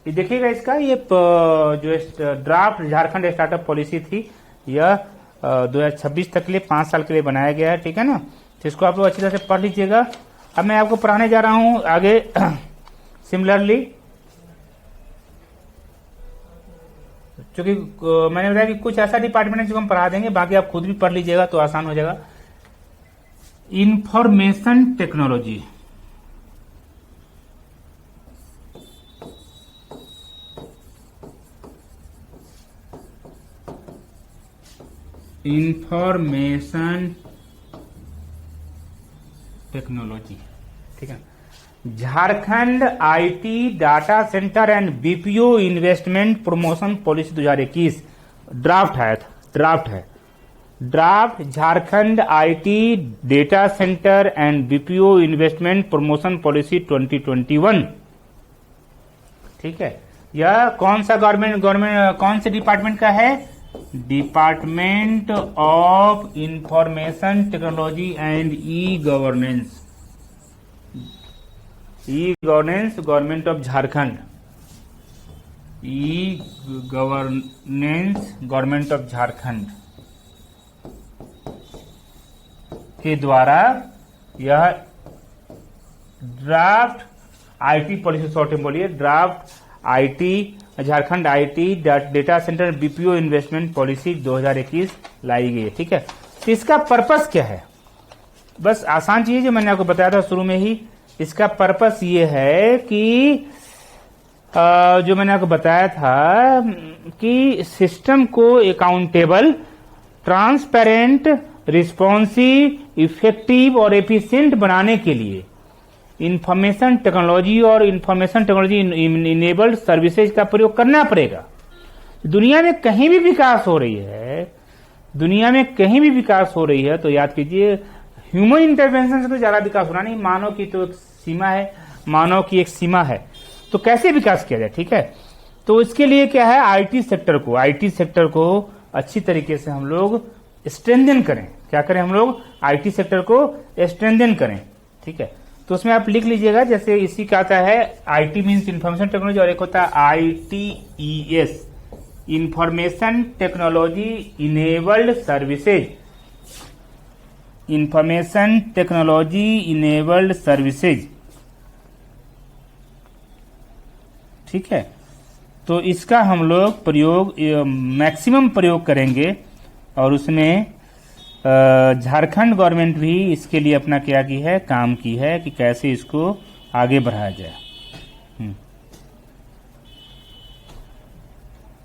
ये देखिएगा, इसका ये जो ड्राफ्ट झारखंड स्टार्टअप पॉलिसी थी, यह 2026 तक के लिए 5 साल के लिए बनाया गया है। ठीक है ना, तो इसको आप लोग अच्छी तरह से पढ़ लीजिएगा। अब मैं आपको पढ़ाने जा रहा हूं आगे सिमिलरली, क्योंकि मैंने बताया कि कुछ ऐसा डिपार्टमेंट है जो हम पढ़ा देंगे, बाकी आप खुद भी पढ़ लीजिएगा तो आसान हो जाएगा। इंफॉर्मेशन टेक्नोलॉजी, ठीक है। Jharkhand IT data centre and BPO investment promotion policy 2021 draft है। Draft Jharkhand IT data centre and BPO investment promotion policy 2021। ठीक है, यह कौन सा गवर्नमेंट कौन से डिपार्टमेंट का है? Department of information technology and e governance, government of Jharkhand, e governance government of Jharkhand के द्वारा यह ड्राफ्ट आईटी पॉलिसी, शॉर्ट में बोलिए, draft IT Jharkhand IT data centre BPO investment policy 2021 लाई गई है। ठीक है, तो इसका पर्पस क्या है? बस आसान चीज जो मैंने आपको बताया था शुरू में ही, इसका पर्पस ये है कि जो मैंने आपको बताया था कि सिस्टम को अकाउंटेबल, ट्रांसपेरेंट रिस्पॉन्सिव, इफेक्टिव और एफिशिएंट बनाने के लिए इंफॉर्मेशन टेक्नोलॉजी और इंफॉर्मेशन टेक्नोलॉजी इनेबल्ड सर्विसेज का प्रयोग करना पड़ेगा। दुनिया में कहीं भी विकास हो रही है, दुनिया में कहीं भी विकास हो रही है तो याद कीजिए ह्यूमन इंटरवेंशन से तो ज्यादा विकास होना नहीं, मानव की तो एक सीमा है, मानव की एक सीमा है। तो कैसे विकास किया जाए, ठीक है। तो इसके लिए क्या है, आईटी सेक्टर को अच्छी तरीके से हम लोग स्ट्रेंथन करें। क्या करें हम लोग, आईटी सेक्टर को स्ट्रेंथन करें, ठीक है। तो उसमें आप लिख लीजिएगा, जैसे इसी का आता है आईटी मीन्स इंफॉर्मेशन टेक्नोलॉजी और एक होता है ITES, information technology enabled services, information technology enabled services, ठीक है। तो इसका हम लोग प्रयोग मैक्सिमम प्रयोग करेंगे और उसमें झारखंड गवर्नमेंट भी इसके लिए अपना क्या की है, काम की है कि कैसे इसको आगे बढ़ाया जाए।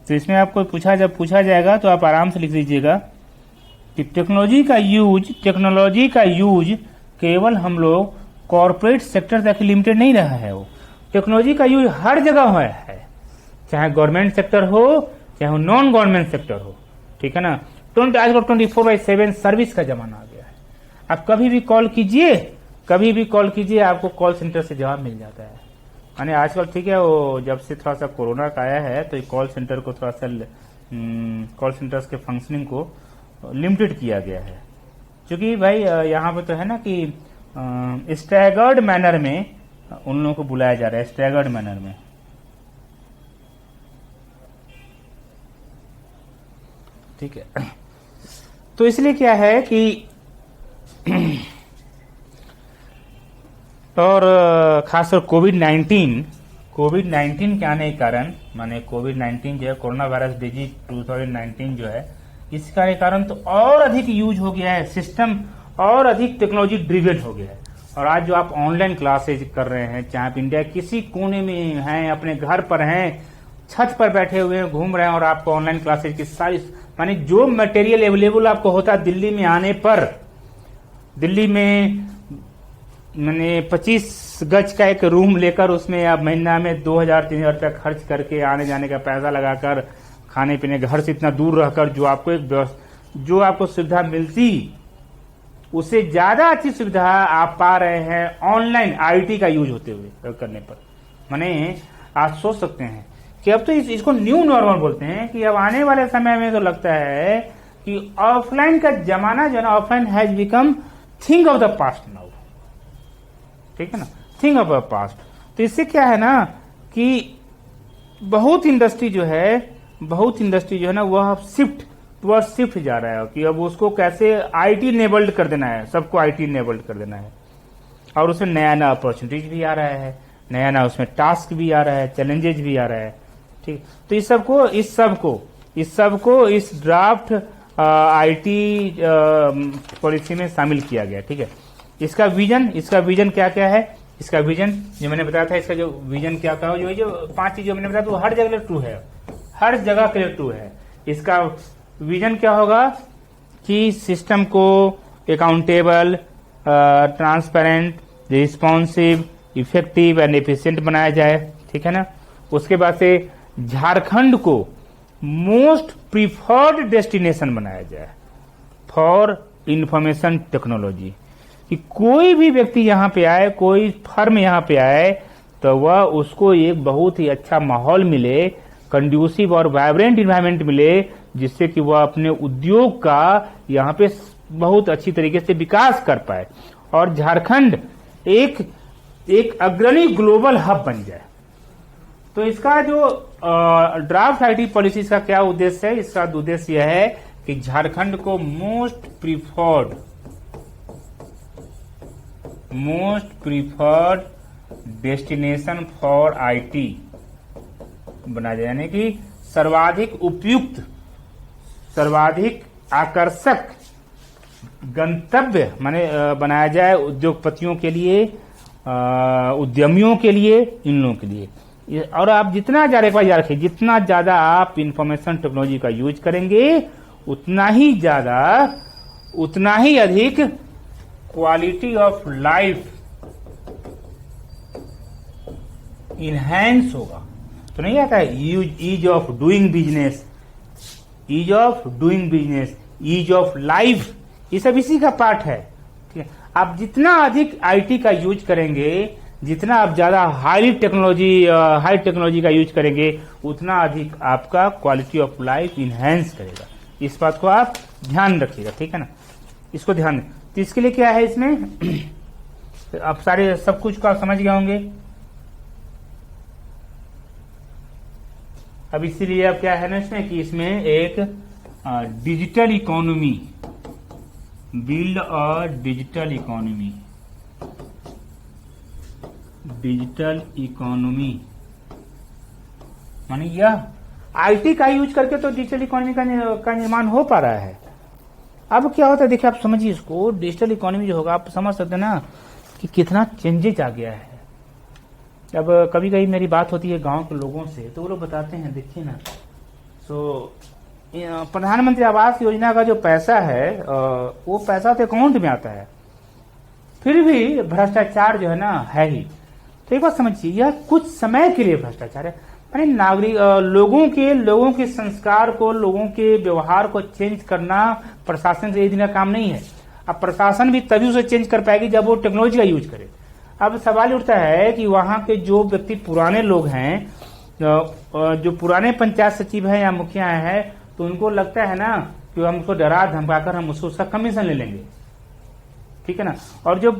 तो इसमें आपको जब पूछा जाएगा तो आप आराम से लिख लीजिएगा कि टेक्नोलॉजी का यूज केवल हम लोग कॉर्पोरेट सेक्टर तक लिमिटेड नहीं रहा है। वो टेक्नोलॉजी का यूज हर जगह है, चाहे गवर्नमेंट सेक्टर हो चाहे नॉन गवर्नमेंट सेक्टर हो, ठीक है ना। आजकल 24/7 सर्विस का जमाना आ गया है। आप कभी भी कॉल कीजिए आपको कॉल सेंटर से जवाब मिल जाता है। यानी आजकल ठीक है, वो जब से थोड़ा सा कोरोना का आया है तो कॉल सेंटर को थोड़ा सा कॉल सेंटर्स के फंक्शनिंग को लिमिटेड किया गया है, क्योंकि भाई यहाँ पे तो है ना कि स्टैगर्ड मैनर में उन लोगों को बुलाया जा रहा है, स्टैगर्ड मैनर में, ठीक है। तो इसलिए क्या है कि और खासकर कोविड-19 के आने के कारण, माने कोविड-19 जो है कोरोना वायरस डिजीज 2019 जो है, इसका कारण तो और अधिक यूज हो गया है, सिस्टम और अधिक टेक्नोलॉजी ड्रिवेन हो गया है। और आज जो आप ऑनलाइन क्लासेज कर रहे हैं, चाहे आप इंडिया किसी कोने में हैं, अपने घर पर हैं, छत पर बैठे हुए हैं, घूम रहे हैं और आपको ऑनलाइन क्लासेज की सारी, माने जो मटेरियल अवेलेबल आपको होता है दिल्ली में आने पर, दिल्ली में मैंने 25 गज का एक रूम लेकर उसमें आप महीना में 2,000-3,000 रुपया खर्च करके आने जाने का पैसा लगाकर, खाने पीने घर से इतना दूर रहकर जो आपको सुविधा मिलती उससे ज्यादा अच्छी सुविधा आप पा रहे हैं ऑनलाइन आईटी का यूज होते हुए करने पर। माने आप सोच सकते हैं कि अब तो इसको न्यू नॉर्मल बोलते हैं कि अब आने वाले समय में तो लगता है कि ऑफलाइन का जमाना जो है ना, offline has become thing of the past now, ठीक है ना, थिंग ऑफ द पास्ट। तो इससे क्या है ना कि बहुत इंडस्ट्री जो है ना वह शिफ्ट जा रहा है कि अब उसको कैसे आईटी इनेबल्ड कर देना है, सबको आईटी इनेबल्ड कर देना है। और उसमें नया अपॉर्चुनिटीज भी आ रहा है, नया उसमें टास्क भी आ रहा है, चैलेंजेज भी आ रहा है, ठीक। तो इस सबको इस ड्राफ्ट आईटी पॉलिसी में शामिल किया गया, ठीक है। इसका विजन क्या क्या है, इसका विजन जो मैंने बताया था, इसका जो विजन क्या था, जो 5 चीज जो मैंने बताया वो हर जगह ट्रू है, हर जगह के लिए ट्रू है। इसका विजन क्या होगा कि सिस्टम को accountable, transparent, responsive, effective and efficient बनाया जाए, ठीक है ना। उसके बाद से झारखंड को मोस्ट प्रीफर्ड डेस्टिनेशन बनाया जाए फॉर इंफॉर्मेशन टेक्नोलॉजी, कि कोई भी व्यक्ति यहाँ पे आए, कोई फर्म यहाँ पे आए तो वह उसको एक बहुत ही अच्छा माहौल मिले, कंड्यूसिव और वाइब्रेंट इन्वायरमेंट मिले, जिससे कि वह अपने उद्योग का यहाँ पे बहुत अच्छी तरीके से विकास कर पाए और झारखंड एक अग्रणी ग्लोबल हब बन जाए। तो इसका जो ड्राफ्ट आईटी पॉलिसी का क्या उद्देश्य है, इसका उद्देश्य यह है कि झारखंड को most preferred destination for IT बनाया जाए, यानी कि सर्वाधिक उपयुक्त, सर्वाधिक आकर्षक गंतव्य माने बनाया जाए उद्योगपतियों के लिए, उद्यमियों के लिए, इन लोगों के लिए। और आप जितना ज्यादा याद रखिए, जितना ज्यादा आप इंफॉर्मेशन टेक्नोलॉजी का यूज करेंगे उतना ही ज्यादा उतना ही अधिक क्वालिटी ऑफ लाइफ इनहैंस होगा। तो नहीं आता है ease of doing business, ease of doing business, ease of life, ये सब इसी का पार्ट है। ठीक है, आप जितना अधिक आईटी का यूज करेंगे, जितना आप ज्यादा हाई टेक्नोलॉजी का यूज करेंगे, उतना अधिक आपका क्वालिटी ऑफ लाइफ इनहैंस करेगा। इस बात को आप ध्यान रखिएगा, ठीक है ना, इसको ध्यान दें। तो इसके लिए क्या है इसमें आप सारे सब कुछ को आप समझ गए होंगे। अब इसीलिए अब क्या है ना इसमें कि इसमें एक digital economy, build a digital economy, digital economy माने यह आईटी का यूज करके तो डिजिटल इकोनॉमी का निर्माण हो पा रहा है। अब क्या होता है देखिए, आप समझिए इसको, डिजिटल इकोनॉमी जो होगा आप समझ सकते हैं ना कि कितना चेंजेज आ गया है। अब कभी कभी मेरी बात होती है गांव के लोगों से, तो वो लोग बताते हैं देखिए ना, तो प्रधानमंत्री आवास योजना का जो पैसा है वो पैसा तो अकाउंट में आता है, फिर भी भ्रष्टाचार जो है ना है ही। तो एक बात समझिए, यह कुछ समय के लिए भ्रष्टाचार है, यानी नागरिक लोगों के संस्कार को, लोगों के व्यवहार को चेंज करना प्रशासन से एक दिन का काम नहीं है। अब प्रशासन भी तभी उसे चेंज कर पाएगी जब वो टेक्नोलॉजी का यूज करे। अब सवाल उठता है कि वहां के जो व्यक्ति पुराने लोग हैं, जो पुराने पंचायत सचिव हैं या मुखिया हैं, तो उनको लगता है ना कि हम उसको डरा धमकाकर हम उसका कमीशन ले लेंगे, ठीक है ना। और जो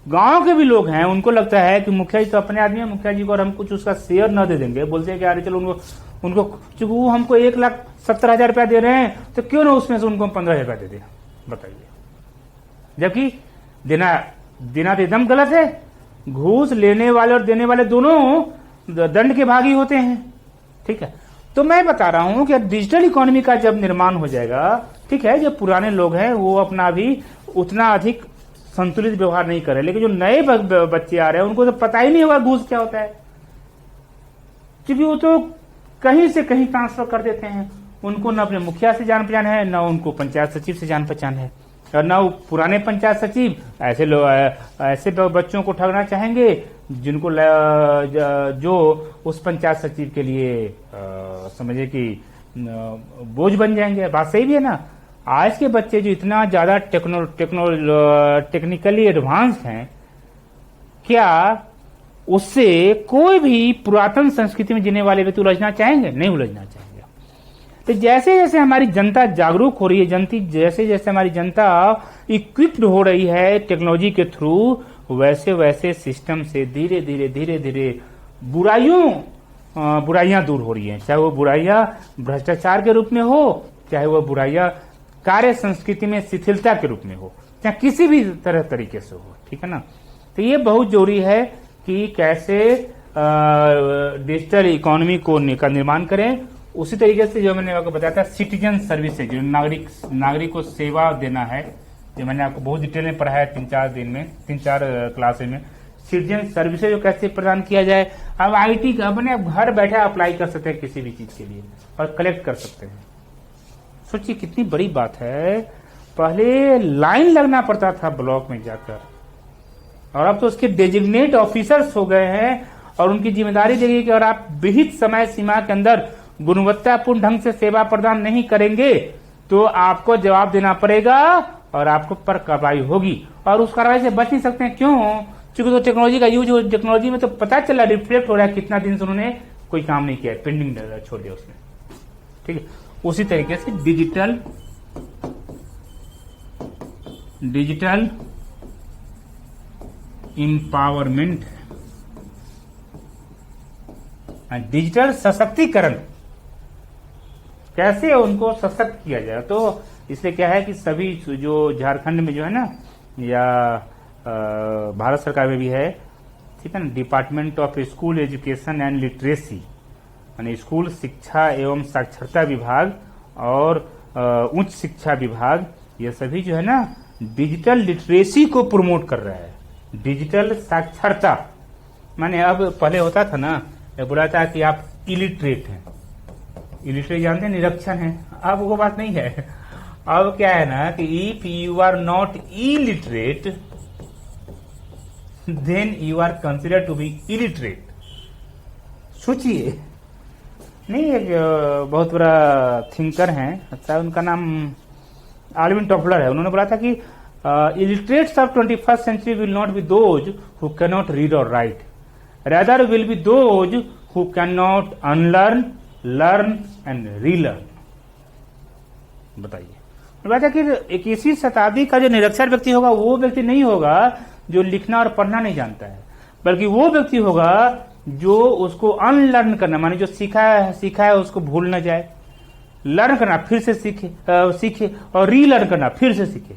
गांव के भी लोग हैं उनको लगता है कि मुखिया जी तो अपने आदमी है, मुखिया जी को और हम कुछ उसका शेयर न दे देंगे, बोलते हैं कि अरे चलो उनको चूंकि वो हमको 1,70,000 रुपया दे रहे हैं तो क्यों ना उसमें से उनको 15,000 रुपया दे दे, बताइए। जबकि देना तो एकदम गलत है। घूस लेने वाले और देने वाले दोनों दंड के भागी होते हैं, ठीक है। तो मैं बता रहा हूं कि डिजिटल इकोनॉमी का जब निर्माण हो जाएगा, ठीक है, जो पुराने लोग हैं वो अपना भी उतना अधिक संतुलित व्यवहार नहीं कर रहे, लेकिन जो नए बच्चे आ रहे हैं उनको तो पता ही नहीं होगा घूस क्या होता है, क्योंकि वो तो कहीं से कहीं ट्रांसफर कर देते हैं। उनको न अपने मुखिया से जान पहचान है, न उनको पंचायत सचिव से जान पहचान है, और न वो पुराने पंचायत सचिव ऐसे बच्चों को ठगना चाहेंगे जिनको जो उस पंचायत सचिव के लिए समझिए कि बोझ बन जाएंगे। बात सही भी है ना। आज के बच्चे जो इतना ज्यादा टेक्निकली एडवांस हैं, क्या उससे कोई भी पुरातन संस्कृति में जीने वाले व्यक्ति उलझना चाहेंगे? नहीं उलझना चाहेंगे। तो जैसे जैसे हमारी जनता जागरूक हो रही है, जैसे जैसे हमारी जनता इक्विप्ड हो रही है टेक्नोलॉजी के थ्रू, वैसे वैसे सिस्टम से धीरे धीरे बुराइयां दूर हो रही हैं। चाहे वो बुराइयां भ्रष्टाचार के रूप में हो, चाहे वो बुराइयां कार्य संस्कृति में शिथिलता के रूप में हो, चाहे किसी भी तरीके से हो, ठीक है ना। तो ये बहुत जरूरी है कि कैसे डिजिटल इकोनॉमी का निर्माण करें। उसी तरीके से जो मैंने आपको बताया था सिटीजन सर्विसेज, जो नागरिक को सेवा देना है, जो मैंने आपको बहुत डिटेल में पढ़ाया 3-4 क्लासेज में, सिटीजन सर्विसेज जो कैसे प्रदान किया जाए। अब आईटी अपने घर बैठे अप्लाई कर सकते हैं किसी भी चीज के लिए और कलेक्ट कर सकते हैं। सोचिए कितनी बड़ी बात है। पहले लाइन लगना पड़ता था ब्लॉक में जाकर, और अब तो उसके डेजिग्नेट ऑफिसर्स हो गए हैं और उनकी जिम्मेदारी देगी कि अगर आप विहित समय सीमा के अंदर गुणवत्तापूर्ण ढंग से सेवा प्रदान नहीं करेंगे तो आपको जवाब देना पड़ेगा और आपको पर कार्रवाई होगी। और उस कार्रवाई से बच नहीं सकते हैं, क्यों? क्योंकि तो टेक्नोलॉजी का यूज हो, टेक्नोलॉजी में तो पता चला, रिफ्लेक्ट हो रहा है कितना दिन से उन्होंने कोई काम नहीं किया, पेंडिंग छोड़ दिया उसने, ठीक है। उसी तरीके से डिजिटल एम्पावरमेंट, डिजिटल सशक्तिकरण, कैसे उनको सशक्त किया जाए। तो इसलिए क्या है कि सभी जो झारखंड में जो है ना, या भारत सरकार में भी है, ठीक है ना, department of school education and literacy, यानी स्कूल शिक्षा एवं साक्षरता विभाग और उच्च शिक्षा विभाग, ये सभी जो है ना डिजिटल लिटरेसी को प्रमोट कर रहा है। डिजिटल साक्षरता माने, अब पहले होता था ना, बोला था कि आप इलिटरेट हैं, इलिटरेट जानते हैं, निरक्षर हैं। अब वो बात नहीं है, अब क्या है ना कि if you are not illiterate then you are consider to be illiterate. सोचिए, नहीं, एक बहुत बड़ा थिंकर हैं, अच्छा उनका नाम आल्विन टॉफलर है। उन्होंने बोला था कि illiterates of 21st century will not be those who can not read और write, rather will be those who can not unlearn, learn and relearn. बताइए, बोला कि 21वीं शताब्दी का जो निरक्षर व्यक्ति होगा वो व्यक्ति नहीं होगा जो लिखना और पढ़ना नहीं जानता है, बल्कि वो व्यक्ति होगा जो उसको अनलर्न करना, माने जो सीखा है उसको भूल न जाए, लर्न करना फिर से सीखे और रीलर्न करना फिर से सीखे।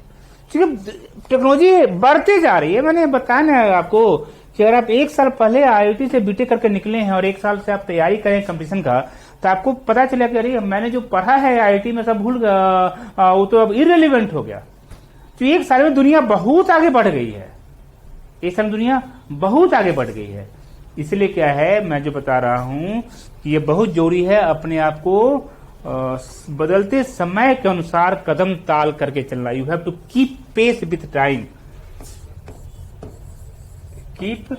क्योंकि टेक्नोलॉजी बढ़ते जा रही है। मैंने बताया ना आपको कि अगर आप 1 साल पहले IIT से बीटेक करके निकले हैं और 1 साल से आप तैयारी करें कंपटीशन का, तो आपको पता चला कि अरे मैंने जो पढ़ा है IIT में सब भूल गया, वो तो अब इररिलेवेंट हो गया। तो 1 साल में दुनिया बहुत आगे बढ़ गई है, 1 साल में दुनिया बहुत आगे बढ़ गई है। इसलिए क्या है, मैं जो बता रहा हूं कि ये बहुत जरूरी है अपने आप को बदलते समय के अनुसार कदम ताल करके चलना। You have to keep pace with time, keep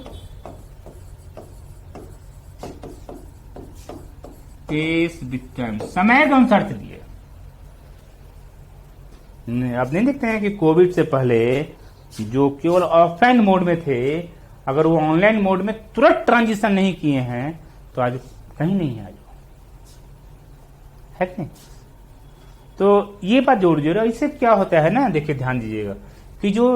pace with time, समय के अनुसार चलिए। अब नहीं देखते हैं कि कोविड से पहले जो केवल ऑफलाइन मोड में थे, अगर वो ऑनलाइन मोड में तुरंत ट्रांजिशन नहीं किए हैं तो आज कहीं नहीं है, आज है कि नहीं। तो ये बात जोड़ जोड़, इससे क्या होता है ना, देखिए ध्यान दीजिएगा कि जो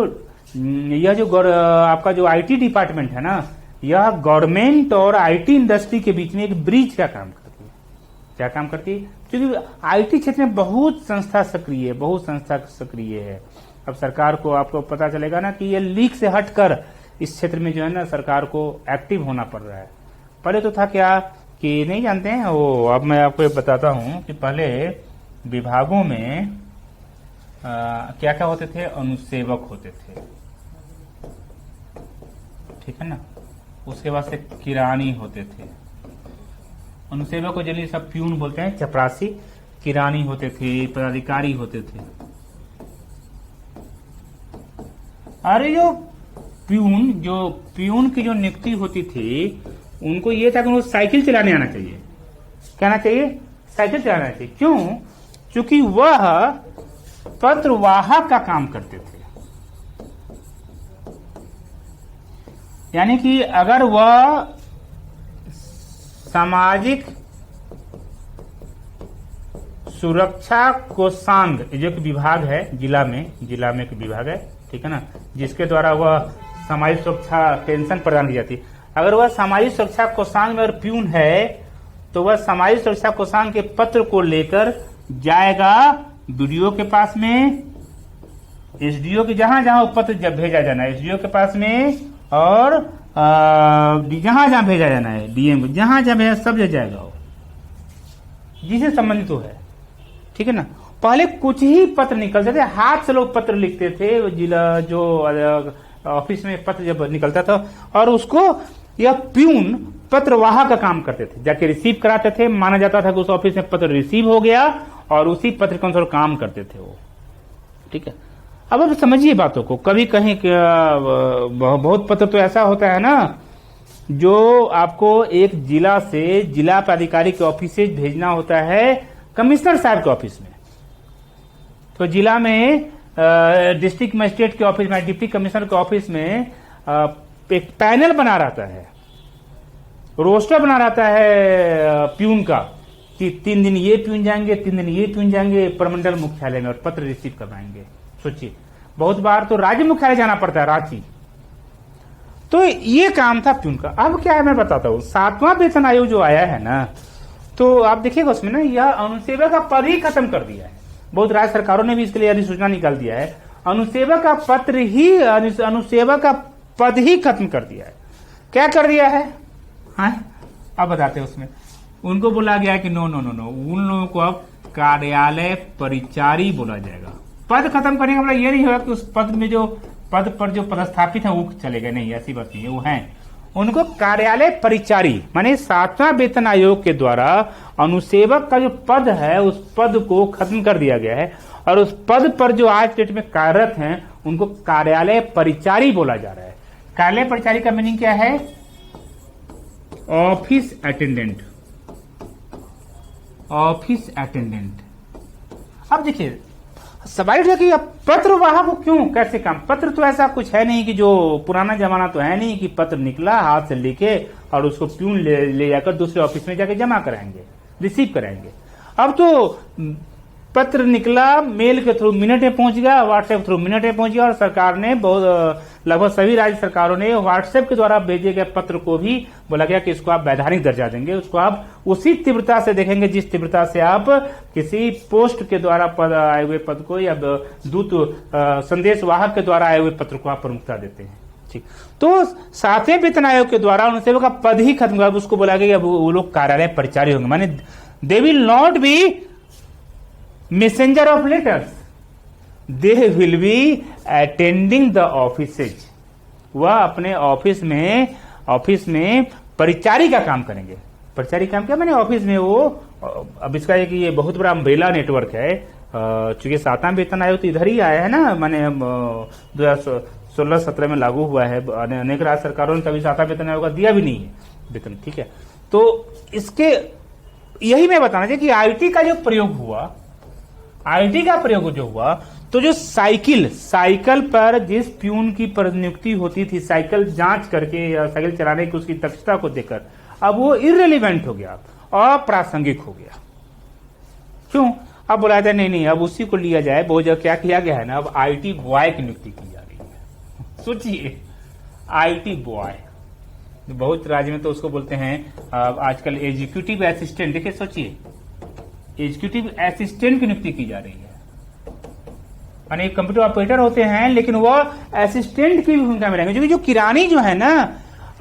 यह जो आपका जो IT डिपार्टमेंट है ना, यह गवर्नमेंट और IT इंडस्ट्री के बीच में एक ब्रिज का काम करती है। क्या काम करती है? क्योंकि IT क्षेत्र में बहुत संस्था सक्रिय है। अब सरकार को आपको पता चलेगा ना कि ये लीक से हटकर इस क्षेत्र में जो है ना सरकार को एक्टिव होना पड़ रहा है। पहले तो था क्या कि नहीं जानते हैं वो, अब मैं आपको बताता हूं कि पहले विभागों में क्या क्या होते थे, अनुसेवक होते थे, ठीक है ना। उसके बाद से किरानी होते थे, अनुसेवक को जनरली सब प्यून बोलते हैं, चपरासी। किरानी होते थे, पदाधिकारी होते थे। अरे जो प्यून की जो नियुक्ति होती थी, उनको ये था कि उनको साइकिल चलाने आना चाहिए। क्या आना चाहिए? साइकिल चलाना चाहिए। क्यों? क्योंकि वह पत्रवाहक का काम करते थे। यानी कि अगर वह सामाजिक सुरक्षा कोषांग, जो एक विभाग है जिला में एक विभाग है, ठीक है ना, जिसके द्वारा वह सामाजिक सुरक्षा पेंशन प्रदान की जाती है। अगर वह सामाजिक सुरक्षा कोषांग में और प्यून है तो वह सामाजिक सुरक्षा कोषांग के पत्र को लेकर जाएगा BDO के पास में, SDO के जहां जहां पत्र जब भेजा जाना है SDO के पास में, और जहां जहां भेजा जाना है DM को, जहां जहां भेजा सब ले जाएगा वो जिसे संबंधित हो है, ठीक है ना। पहले कुछ ही पत्र निकलते थे, हाथ से लोग पत्र लिखते थे, जिला जो ऑफिस में पत्र जब निकलता था, और उसको यह प्यून पत्रवाहक का काम करते थे, जाके रिसीव कराते थे। माना जाता था कि उस ऑफिस में पत्र रिसीव हो गया और उसी पत्र के अनुसार काम करते थे वो, ठीक है। अब समझिए बातों को, कभी कहीं बहुत पत्र तो ऐसा होता है ना जो आपको एक जिला से जिला पदाधिकारी के ऑफिस से भेजना होता है कमिश्नर साहब के ऑफिस में। तो जिला में डिस्ट्रिक्ट मजिस्ट्रेट के ऑफिस में, डिप्टी कमिश्नर के ऑफिस में एक पैनल बना रहता है, रोस्टर बना रहता है प्यून का कि 3 दिन ये प्यून जाएंगे, 3 दिन ये प्यून जाएंगे प्रमंडल मुख्यालय में और पत्र रिसीव करवाएंगे। सोचिए, बहुत बार तो राज्य मुख्यालय जाना पड़ता है, रांची। तो ये काम था प्यून का। अब क्या है मैं बताता हूं, 7वां वेतन आयोग जो आया है ना, तो आप देखिएगा उसमें ना यह अनुसेवक का पद ही खत्म कर दिया है। बहुत राज्य सरकारों ने भी इसके लिए अधिसूचना निकाल दिया है, अनुसेवक का पत्र ही, अनुसेवक का पद ही खत्म कर दिया है। क्या कर दिया है? हाँ, अब बताते हैं। उसमें उनको बोला गया कि नो, उन लोगों को अब कार्यालय परिचारी बोला जाएगा। पद खत्म करने का मतलब ये नहीं होगा कि उस पद में जो पद पर जो पदस्थापित है वो चले गए, नहीं, ऐसी बात नहीं है, वो हैं। उनको कार्यालय परिचारी, माने 7वां वेतन आयोग के द्वारा अनुसेवक का जो पद है उस पद को खत्म कर दिया गया है और उस पद पर जो आज डेट में कार्यरत हैं उनको कार्यालय परिचारी बोला जा रहा है। कार्यालय परिचारी का मीनिंग क्या है? Office attendant. Office attendant. अब देखिए सवाल है कि अब पत्रवाहक को क्यों, कैसे काम? पत्र तो ऐसा कुछ है नहीं कि जो पुराना जमाना तो है नहीं कि पत्र निकला हाथ से लिखे और उसको प्यून ले जाकर दूसरे ऑफिस में जाके जमा कराएंगे, रिसीव कराएंगे। अब तो पत्र निकला मेल के थ्रू मिनट में पहुंच गया, व्हाट्सएप थ्रू मिनट में पहुंच गया, और सरकार ने लगभग सभी राज्य सरकारों ने व्हाट्सएप के द्वारा भेजे गए पत्र को भी बोला गया कि इसको आप वैधानिक दर्जा देंगे, उसको आप उसी तीव्रता से देखेंगे जिस तीव्रता से आप किसी पोस्ट के द्वारा आए हुए पद को या दूत संदेश वाहक के द्वारा आए हुए पत्र को आप प्रमुखता देते हैं। ठीक, तो 7वें वेतन आयोग के द्वारा उन सेवक का पद ही खत्म हुआ, उसको बोला गया अब वो लोग कार्यालय परिचारी होंगे, माने they will not B messenger of letters, they will be attending the offices. वह अपने ऑफिस में परिचारी का काम करेंगे। परिचारी काम क्या? मैंने ऑफिस में वो, अब इसका एक ये बहुत बड़ा अम्ब्रेला नेटवर्क है, चूंकि 7वां वेतन आयोग तो इधर ही आया है ना, मैंने 2016-17 में लागू हुआ है, अनेक राज्य सरकारों ने तभी 7वां वेतन आयोग का दिया भी नहीं है वेतन। ठीक है, तो इसके यही मैं बताना चाहिए कि आईटी का जो प्रयोग हुआ, आईटी का प्रयोग जो हुआ, तो जो साइकिल पर जिस प्यून की नियुक्ति होती थी साइकिल जांच करके या साइकिल चलाने की उसकी दक्षता को देखकर, अब वो इररिलेवेंट हो गया, अप्रासंगिक हो गया। क्यों? अब बोला जाए नहीं अब उसी को लिया जाए। बहुत जगह क्या किया गया है ना, अब आईटी बॉय की नियुक्ति की जा रही है। सोचिए, आईटी बॉय, बहुत राज्य में तो उसको बोलते हैं आजकल एग्जीक्यूटिव असिस्टेंट। देखिए सोचिए, एग्जीक्यूटिव असिस्टेंट की नियुक्ति की जा रही है, यानी कंप्यूटर ऑपरेटर होते हैं लेकिन वो असिस्टेंट की भूमिका में रहेंगे। क्योंकि जो किरानी जो है ना,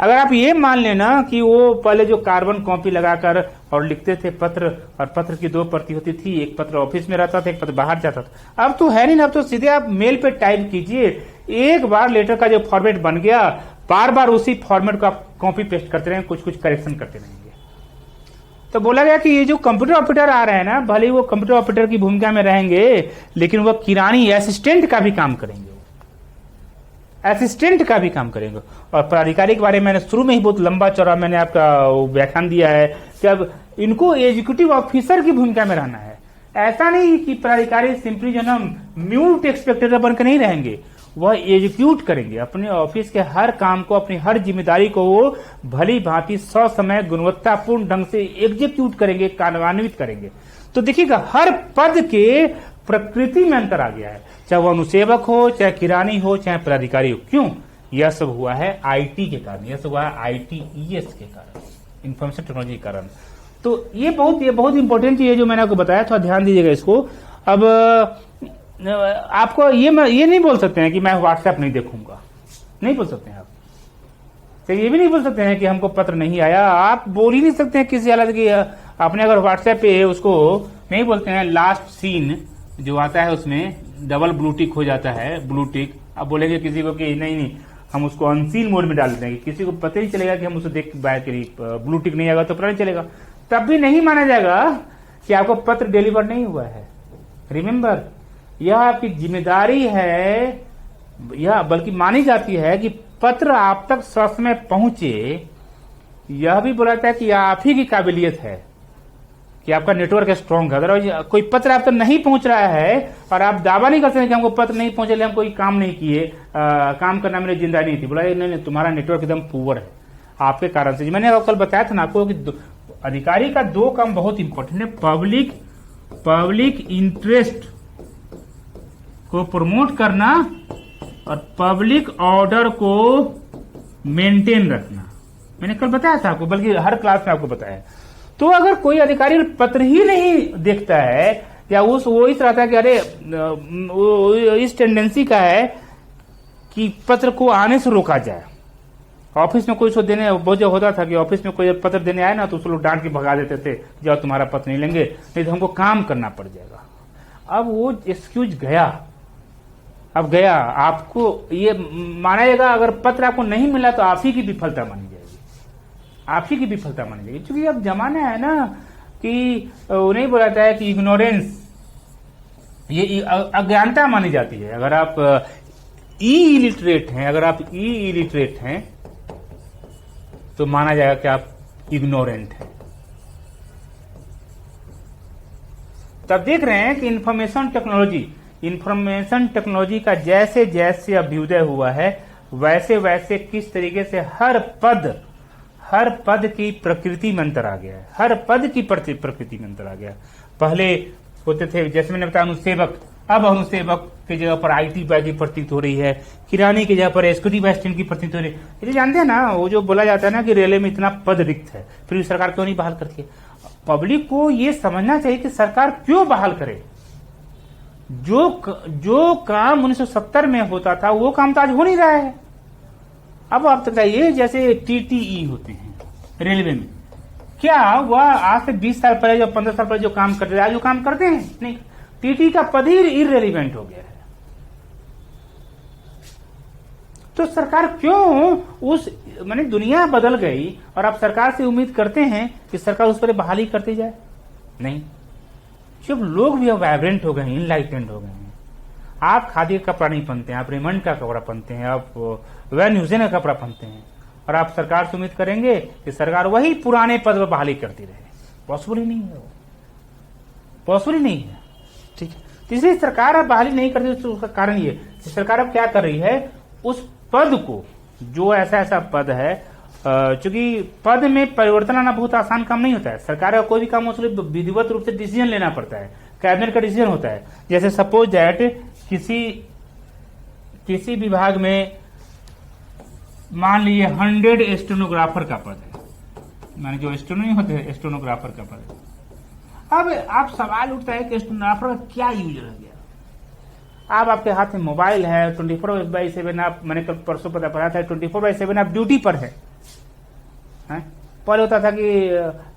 अगर आप ये मान लेना कि वो पहले जो कार्बन कॉपी लगाकर और लिखते थे पत्र, और पत्र की 2 प्रति होती थी, एक पत्र ऑफिस में रहता था, एक पत्र बाहर जाता था। अब तो है नहीं, अब तो सीधे आप मेल पे टाइप कीजिए, एक बार लेटर का जो फॉर्मेट बन गया, बार बार उसी फॉर्मेट को आप कॉपी पेस्ट करते रहेंगे, कुछ कुछ करेक्शन करते रहेंगे। तो बोला गया कि ये जो कंप्यूटर ऑपरेटर आ रहे हैं ना, भले वो कंप्यूटर ऑपरेटर की भूमिका में रहेंगे लेकिन वो किरानी असिस्टेंट का भी काम करेंगे, असिस्टेंट का भी काम करेंगे। और पदाधिकारी के बारे में मैंने शुरू में ही बहुत लंबा चौड़ा मैंने आपका व्याख्यान दिया है कि अब इनको एग्जीक्यूटिव ऑफिसर की भूमिका में रहना है। ऐसा नहीं कि पदाधिकारी सिंपली जो ना म्यूट एक्सपेक्टेटर बनकर नहीं रहेंगे, वह एग्जीक्यूट करेंगे अपने ऑफिस के हर काम को, अपनी हर जिम्मेदारी को वो भली भांति ससमय गुणवत्तापूर्ण ढंग से एग्जीक्यूट करेंगे, कार्यान्वित करेंगे। तो देखिएगा हर पद के प्रकृति में अंतर आ गया है, चाहे वो अनुसेवक हो, चाहे किरानी हो, चाहे पदाधिकारी हो। क्यों? यह सब हुआ है आईटी के कारण, यह सब हुआ है आईटीईएस के कारण, इंफॉर्मेशन टेक्नोलॉजी के कारण। तो ये बहुत इंपॉर्टेंट चीज है जो मैंने आपको बताया, थोड़ा ध्यान दीजिएगा इसको। अब आपको ये नहीं बोल सकते हैं कि मैं व्हाट्सएप नहीं देखूंगा, नहीं बोल सकते हैं आप। तो ये भी नहीं बोल सकते हैं कि हमको पत्र नहीं आया, आप बोल ही नहीं सकते हैं किसी हालत की। आपने अगर व्हाट्सएप पे उसको नहीं बोलते हैं, लास्ट सीन जो आता है उसमें डबल ब्लू टिक हो जाता है, ब्लू टिक, आप बोलेंगे किसी को कि नहीं हम उसको अनसीन मोड में डाल देंगे, किसी को पता ही चलेगा कि हम उसको देख बैठ कर ब्लू टिक नहीं आएगा तो पता नहीं चलेगा, तब भी नहीं माना जाएगा कि आपको पत्र डिलीवर नहीं हुआ है। रिमेंबर, यह आपकी जिम्मेदारी है, यह बल्कि मानी जाती है कि पत्र आप तक ससमय पहुंचे। यह भी बोला जाता है कि आप ही की काबिलियत है कि आपका नेटवर्क स्ट्रांग है। अदरवाइज कोई पत्र आप तक नहीं पहुंच रहा है और आप दावा नहीं कर सकते कि हमको पत्र नहीं पहुंचे, हम कोई काम नहीं किए, काम करना मेरी जिम्मेदारी नहीं थी। बोला नहीं, तुम्हारा नेटवर्क एकदम पुअर है आपके कारण से। मैंने कल बताया था ना आपको कि अधिकारी का 2 काम बहुत इंपॉर्टेंट है, पब्लिक इंटरेस्ट को प्रमोट करना और पब्लिक ऑर्डर को मेंटेन रखना। मैंने कल बताया था आपको, बल्कि हर क्लास में आपको बताया। तो अगर कोई अधिकारी पत्र ही नहीं देखता है या वो इस रहता है कि अरे वो इस टेंडेंसी का है कि पत्र को आने से रोका जाए। ऑफिस में कोई उसको देने, बहुत जगह होता था कि ऑफिस में कोई पत्र देने आए ना तो उसको लोग डांट के भगा देते थे, जाओ तुम्हारा पत्र नहीं लेंगे, नहीं तो हमको काम करना पड़ जाएगा। अब वो एक्सक्यूज गया, अब गया, आपको ये माना जाएगा अगर पत्र आपको नहीं मिला तो आप ही की विफलता मानी जाएगी, आप ही की विफलता मानी जाएगी। क्योंकि अब जमाना है ना कि नहीं बोला जाता है कि ये अज्ञानता मानी जाती है। अगर आप ई इलिटरेट हैं, अगर आप ई इलिटरेट हैं तो माना जाएगा कि आप इग्नोरेंट हैं। तब देख रहे हैं कि इंफॉर्मेशन टेक्नोलॉजी का जैसे जैसे अभ्युदय हुआ है वैसे वैसे किस तरीके से हर पद की प्रकृति में अंतर आ गया है, हर पद की प्रकृति में अंतर आ गया। पहले होते थे, जैसे मैंने बताया, अनुसेवक, अब अनुसेवक की जगह पर आईटी की प्रतीत हो रही है, किरानी की जगह पर एग्जीक्यूटिव असिस्टेंट की प्रतीत हो रही है। ये जानते हैं ना, वो जो बोला जाता है ना कि रेलवे में इतना पद रिक्त है, फिर भी सरकार क्यों नहीं बहाल करती है। पब्लिक को ये समझना चाहिए कि सरकार क्यों बहाल करे। जो काम 1970 में होता था वो काम तो आज हो नहीं रहा है। अब आप बताइए, जैसे टीटीई होते हैं रेलवे में, क्या वह आज से 20 साल पहले, जो 15 साल पहले जो काम करते थे आज वो काम करते हैं? नहीं। टीटी का पद ही इररेलेवेंट हो गया है। तो सरकार क्यों माने दुनिया बदल गई और आप सरकार से उम्मीद करते हैं कि सरकार उस पर बहाली करती जाए? नहीं। जब लोग भी अब वाइब्रेंट हो गए हैं, इनलाइटेंड हो गए हैं, आप खादी का कपड़ा नहीं पहनते हैं, आप रेमंड का कपड़ा पहनते हैं, आप वैन ह्यूसेन का कपड़ा पहनते हैं, और आप सरकार से उम्मीद करेंगे कि सरकार वही पुराने पद पर बहाली करती रहे? पॉसिबल ही नहीं है, वो पॉसिबल ही नहीं है। ठीक है, तो इसलिए सरकार अब बहाली नहीं करती। तो उसका कारण ये, सरकार अब क्या कर रही है, उस पद को, जो ऐसा पद है, चूंकि पद में परिवर्तन आना बहुत आसान काम नहीं होता है। सरकार का कोई भी काम हो विधिवत रूप से डिसीजन लेना पड़ता है, कैबिनेट का डिसीजन होता है। जैसे सपोज दैट किसी विभाग में मान लीजिए 100 स्टेनोग्राफर का पद है, माने जो स्टेनो नहीं होते हैं, स्टेनोग्राफर का पद है। अब आप सवाल उठता है कि स्टेनोग्राफर का क्या यूज रह गया। अब आपके हाथ में मोबाइल है, 24/7 आप, मैंने कल परसों पता था 24/7 आप ड्यूटी पर है। पहले होता था कि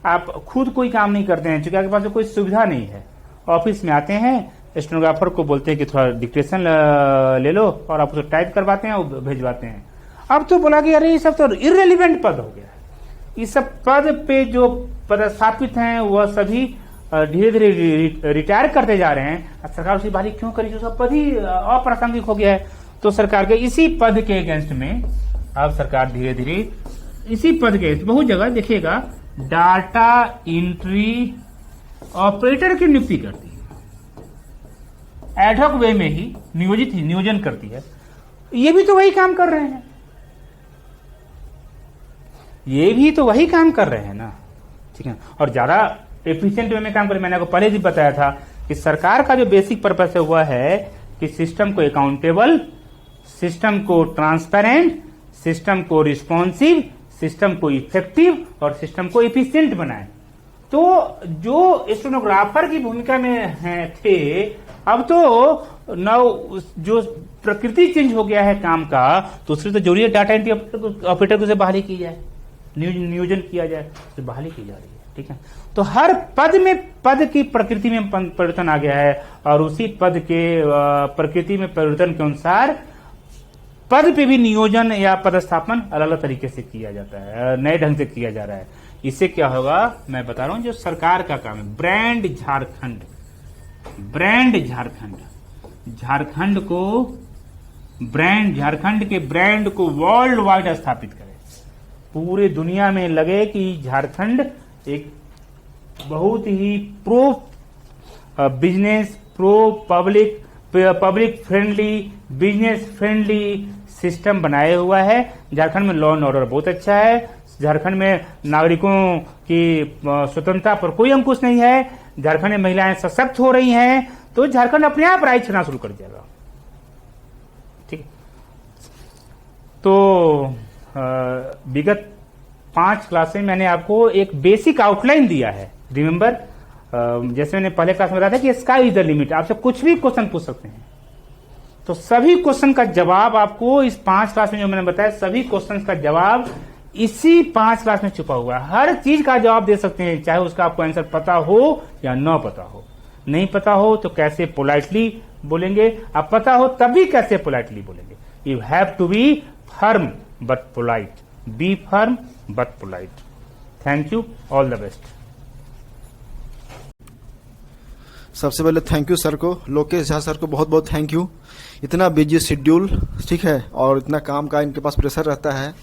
आप खुद कोई काम नहीं करते हैं, क्योंकि आपके पास कोई सुविधा नहीं है। ऑफिस में आते हैं, स्टेनोग्राफर को बोलते हैं कि थोड़ा डिक्टेशन ले लो, और आप उसे टाइप करवाते हैं और भेजवाते हैं। अब तो बोला कि अरे ये सब तो इररेलेवेंट पद हो गया है। इस सब पद पे जो पदस्थापित हैं वह सभी धीरे धीरे रिटायर करते जा रहे हैं। सरकार उसी बहाली क्यों करी, जो सब पद ही अप्रासंगिक हो गया है। तो सरकार के इसी पद के अगेंस्ट में अब सरकार धीरे धीरे इसी पद के बहुत जगह देखिएगा डाटा एंट्री ऑपरेटर की नियुक्ति करती है, एडहॉक वे में ही नियोजन करती है। ये भी तो वही काम कर रहे हैं, ये भी तो वही काम कर रहे हैं ना। ठीक है, और ज्यादा एफिशिएंट वे में काम कर। मैंने आपको पहले भी बताया था कि सरकार का जो बेसिक पर्पस है वह है कि सिस्टम को अकाउंटेबल, सिस्टम को ट्रांसपेरेंट, सिस्टम को रिस्पॉन्सिव, सिस्टम को इफेक्टिव और सिस्टम को एफिशिएंट बनाए। तो जो स्टेनोग्राफर की भूमिका में थे, अब तो नव जो प्रकृति चेंज हो गया है काम का, तो उससे तो जरूरी है डाटा एंट्री ऑपरेटर को बहाली की जाए, नियोजन किया जाए, तो बहाली की जा रही है। ठीक है, तो हर पद में पद की प्रकृति में परिवर्तन आ गया है, और उसी पद के प्रकृति में परिवर्तन के अनुसार पद पे भी नियोजन या पदस्थापन अलग अलग तरीके से किया जाता है, नए ढंग से किया जा रहा है। इससे क्या होगा मैं बता रहा हूं, जो सरकार का काम है, ब्रांड झारखंड के ब्रांड को वर्ल्ड वाइड स्थापित करे, पूरे दुनिया में लगे कि झारखंड एक बहुत ही pro business, pro public friendly, business friendly system बनाए हुआ है। झारखंड में लॉ एंड ऑर्डर बहुत अच्छा है, झारखंड में नागरिकों की स्वतंत्रता पर कोई अंकुश नहीं है, झारखंड में महिलाएं सशक्त हो रही हैं, तो झारखंड अपने आप राइट करना शुरू कर देगा। ठीक, तो विगत 5 क्लास में मैंने आपको एक बेसिक आउटलाइन दिया है। रिमेंबर, जैसे मैंने पहले क्लास में बताया था कि स्काई इज द लिमिट, आपसे कुछ भी क्वेश्चन पूछ सकते हैं। तो सभी क्वेश्चन का जवाब आपको इस 5 क्लास में जो मैंने बताया, सभी क्वेश्चन का जवाब इसी 5 क्लास में छुपा हुआ है। हर चीज का जवाब दे सकते हैं, चाहे उसका आपको आंसर पता हो या न पता हो। नहीं पता हो तो कैसे पोलाइटली बोलेंगे, आप पता हो तभी कैसे पोलाइटली बोलेंगे। You have to be firm but polite, be firm but polite. Thank you, all the best. सबसे पहले थैंक यू सर को, लोकेश झा सर को बहुत बहुत थैंक यू। इतना बिजी शेड्यूल, ठीक है, और इतना काम का इनके पास प्रेशर रहता है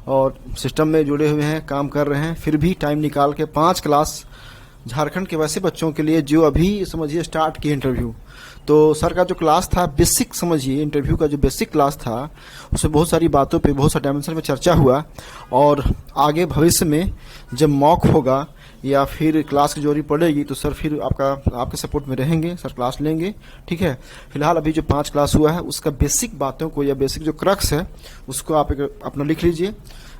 और सिस्टम में जुड़े हुए हैं, काम कर रहे हैं, फिर भी टाइम निकाल के 5 क्लास झारखंड के वैसे बच्चों के लिए जो अभी समझिए स्टार्ट किए इंटरव्यू। तो सर का जो क्लास था बेसिक, समझिए इंटरव्यू का जो बेसिक क्लास था उसमें बहुत सारी बातों पे, बहुत सारे डायमेंशन पे चर्चा हुआ। और आगे भविष्य में जब मॉक होगा या फिर क्लास की जोड़ी पड़ेगी तो सर फिर आपके सपोर्ट में रहेंगे, सर क्लास लेंगे, ठीक है। फिलहाल अभी जो 5 क्लास हुआ है उसका बेसिक बातों को या बेसिक जो क्रक्स है उसको आप अपना लिख लीजिए,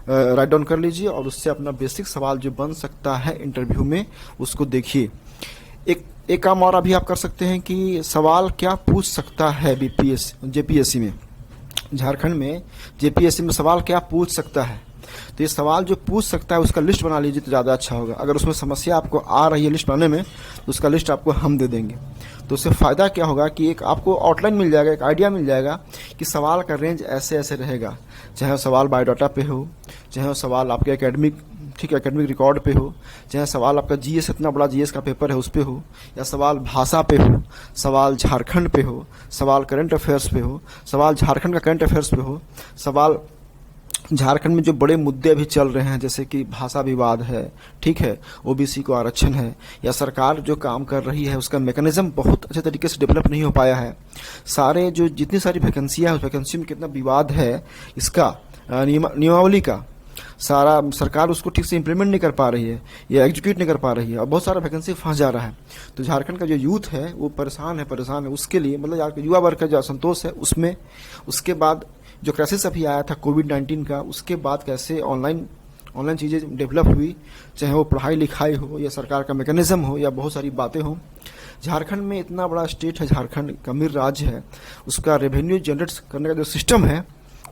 राइट डाउन कर लीजिए और उससे अपना बेसिक सवाल जो बन सकता है इंटरव्यू में उसको देखिए। एक काम और अभी आप कर सकते हैं कि सवाल क्या पूछ सकता है जेपीएससी में, झारखंड में जेपीएससी में सवाल क्या पूछ सकता है। तो ये सवाल जो पूछ सकता है उसका लिस्ट बना लीजिए तो ज़्यादा अच्छा होगा। अगर उसमें समस्या आपको आ रही है लिस्ट बनाने में तो उसका लिस्ट आपको हम दे देंगे। तो उससे फ़ायदा क्या होगा कि एक आपको आउटलाइन मिल जाएगा, एक आइडिया मिल जाएगा कि सवाल का रेंज ऐसे ऐसे रहेगा। चाहे वो सवाल बायोडाटा पे हो, चाहे वो सवाल आपके एकेडमिक रिकॉर्ड पे हो, चाहे सवाल आपका जीएस, इतना बड़ा जीएस का पेपर है उस पे हो, या सवाल भाषा पे हो, सवाल झारखंड पे हो, सवाल करंट अफेयर्स पे हो, सवाल झारखंड का करंट अफेयर्स पे हो, सवाल झारखंड में जो बड़े मुद्दे अभी चल रहे हैं जैसे कि भाषा विवाद है, ठीक है, ओबीसी को आरक्षण है, या सरकार जो काम कर रही है उसका मैकेनिज्म बहुत अच्छे तरीके से डेवलप नहीं हो पाया है। सारे जो जितनी सारी वैकेंसियां है उस वैकेंसी में कितना विवाद है, इसका नियमावली का सारा सरकार उसको ठीक से इम्प्लीमेंट नहीं कर पा रही है या एग्जीक्यूट नहीं कर पा रही है और बहुत सारा वैकेंसी फंस जा रहा है। तो झारखंड का जो यूथ है वो परेशान है। उसके लिए मतलब युवा वर्ग का जो असंतोष है उसमें, उसके बाद जो क्राइसिस अभी आया था कोविड-19 का, उसके बाद कैसे ऑनलाइन चीज़ें डेवलप हुई, चाहे वो पढ़ाई लिखाई हो या सरकार का मैकेनिज्म हो या बहुत सारी बातें हों। झारखंड में इतना बड़ा स्टेट है, झारखंड एक अमीर राज्य है, उसका रेवेन्यू जनरेट करने का जो सिस्टम है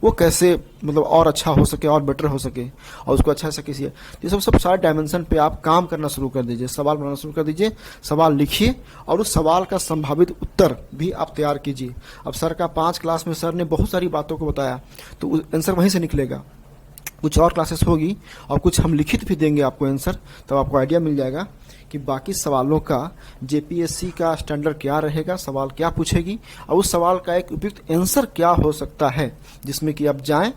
वो कैसे मतलब और अच्छा हो सके और बेटर हो सके और उसको अच्छा से किसी ये सब सारे डायमेंशन पे आप काम करना शुरू कर दीजिए, सवाल बनाना शुरू कर दीजिए, सवाल लिखिए और उस सवाल का संभावित उत्तर भी आप तैयार कीजिए। अब सर का 5 क्लास में सर ने बहुत सारी बातों को बताया तो आंसर वहीं से निकलेगा। कुछ और क्लासेस होगी और कुछ हम लिखित भी देंगे आपको आंसर, तब आपको आइडिया मिल जाएगा कि बाकी सवालों का जेपीएससी का स्टैंडर्ड क्या रहेगा, सवाल क्या पूछेगी और उस सवाल का एक उपयुक्त आंसर क्या हो सकता है, जिसमें कि आप जाएं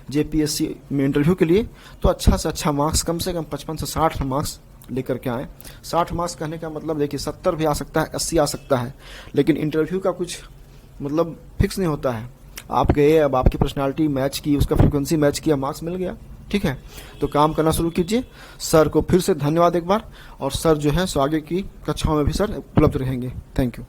जेपीएससी में इंटरव्यू के लिए तो अच्छा से अच्छा मार्क्स, कम से कम 55 से 60 मार्क्स लेकर के आएँ। 60 मार्क्स कहने का मतलब देखिए 70 भी आ सकता है, 80 आ सकता है, लेकिन इंटरव्यू का कुछ मतलब फिक्स नहीं होता है। आप गए, अब आपकी पर्सनालिटी मैच की, उसका फ्रिक्वेंसी मैच किया, मार्क्स मिल गया, ठीक है। तो काम करना शुरू कीजिए। सर को फिर से धन्यवाद एक बार, और सर जो है सो आगे की कक्षाओं में भी सर उपलब्ध रहेंगे। Thank you.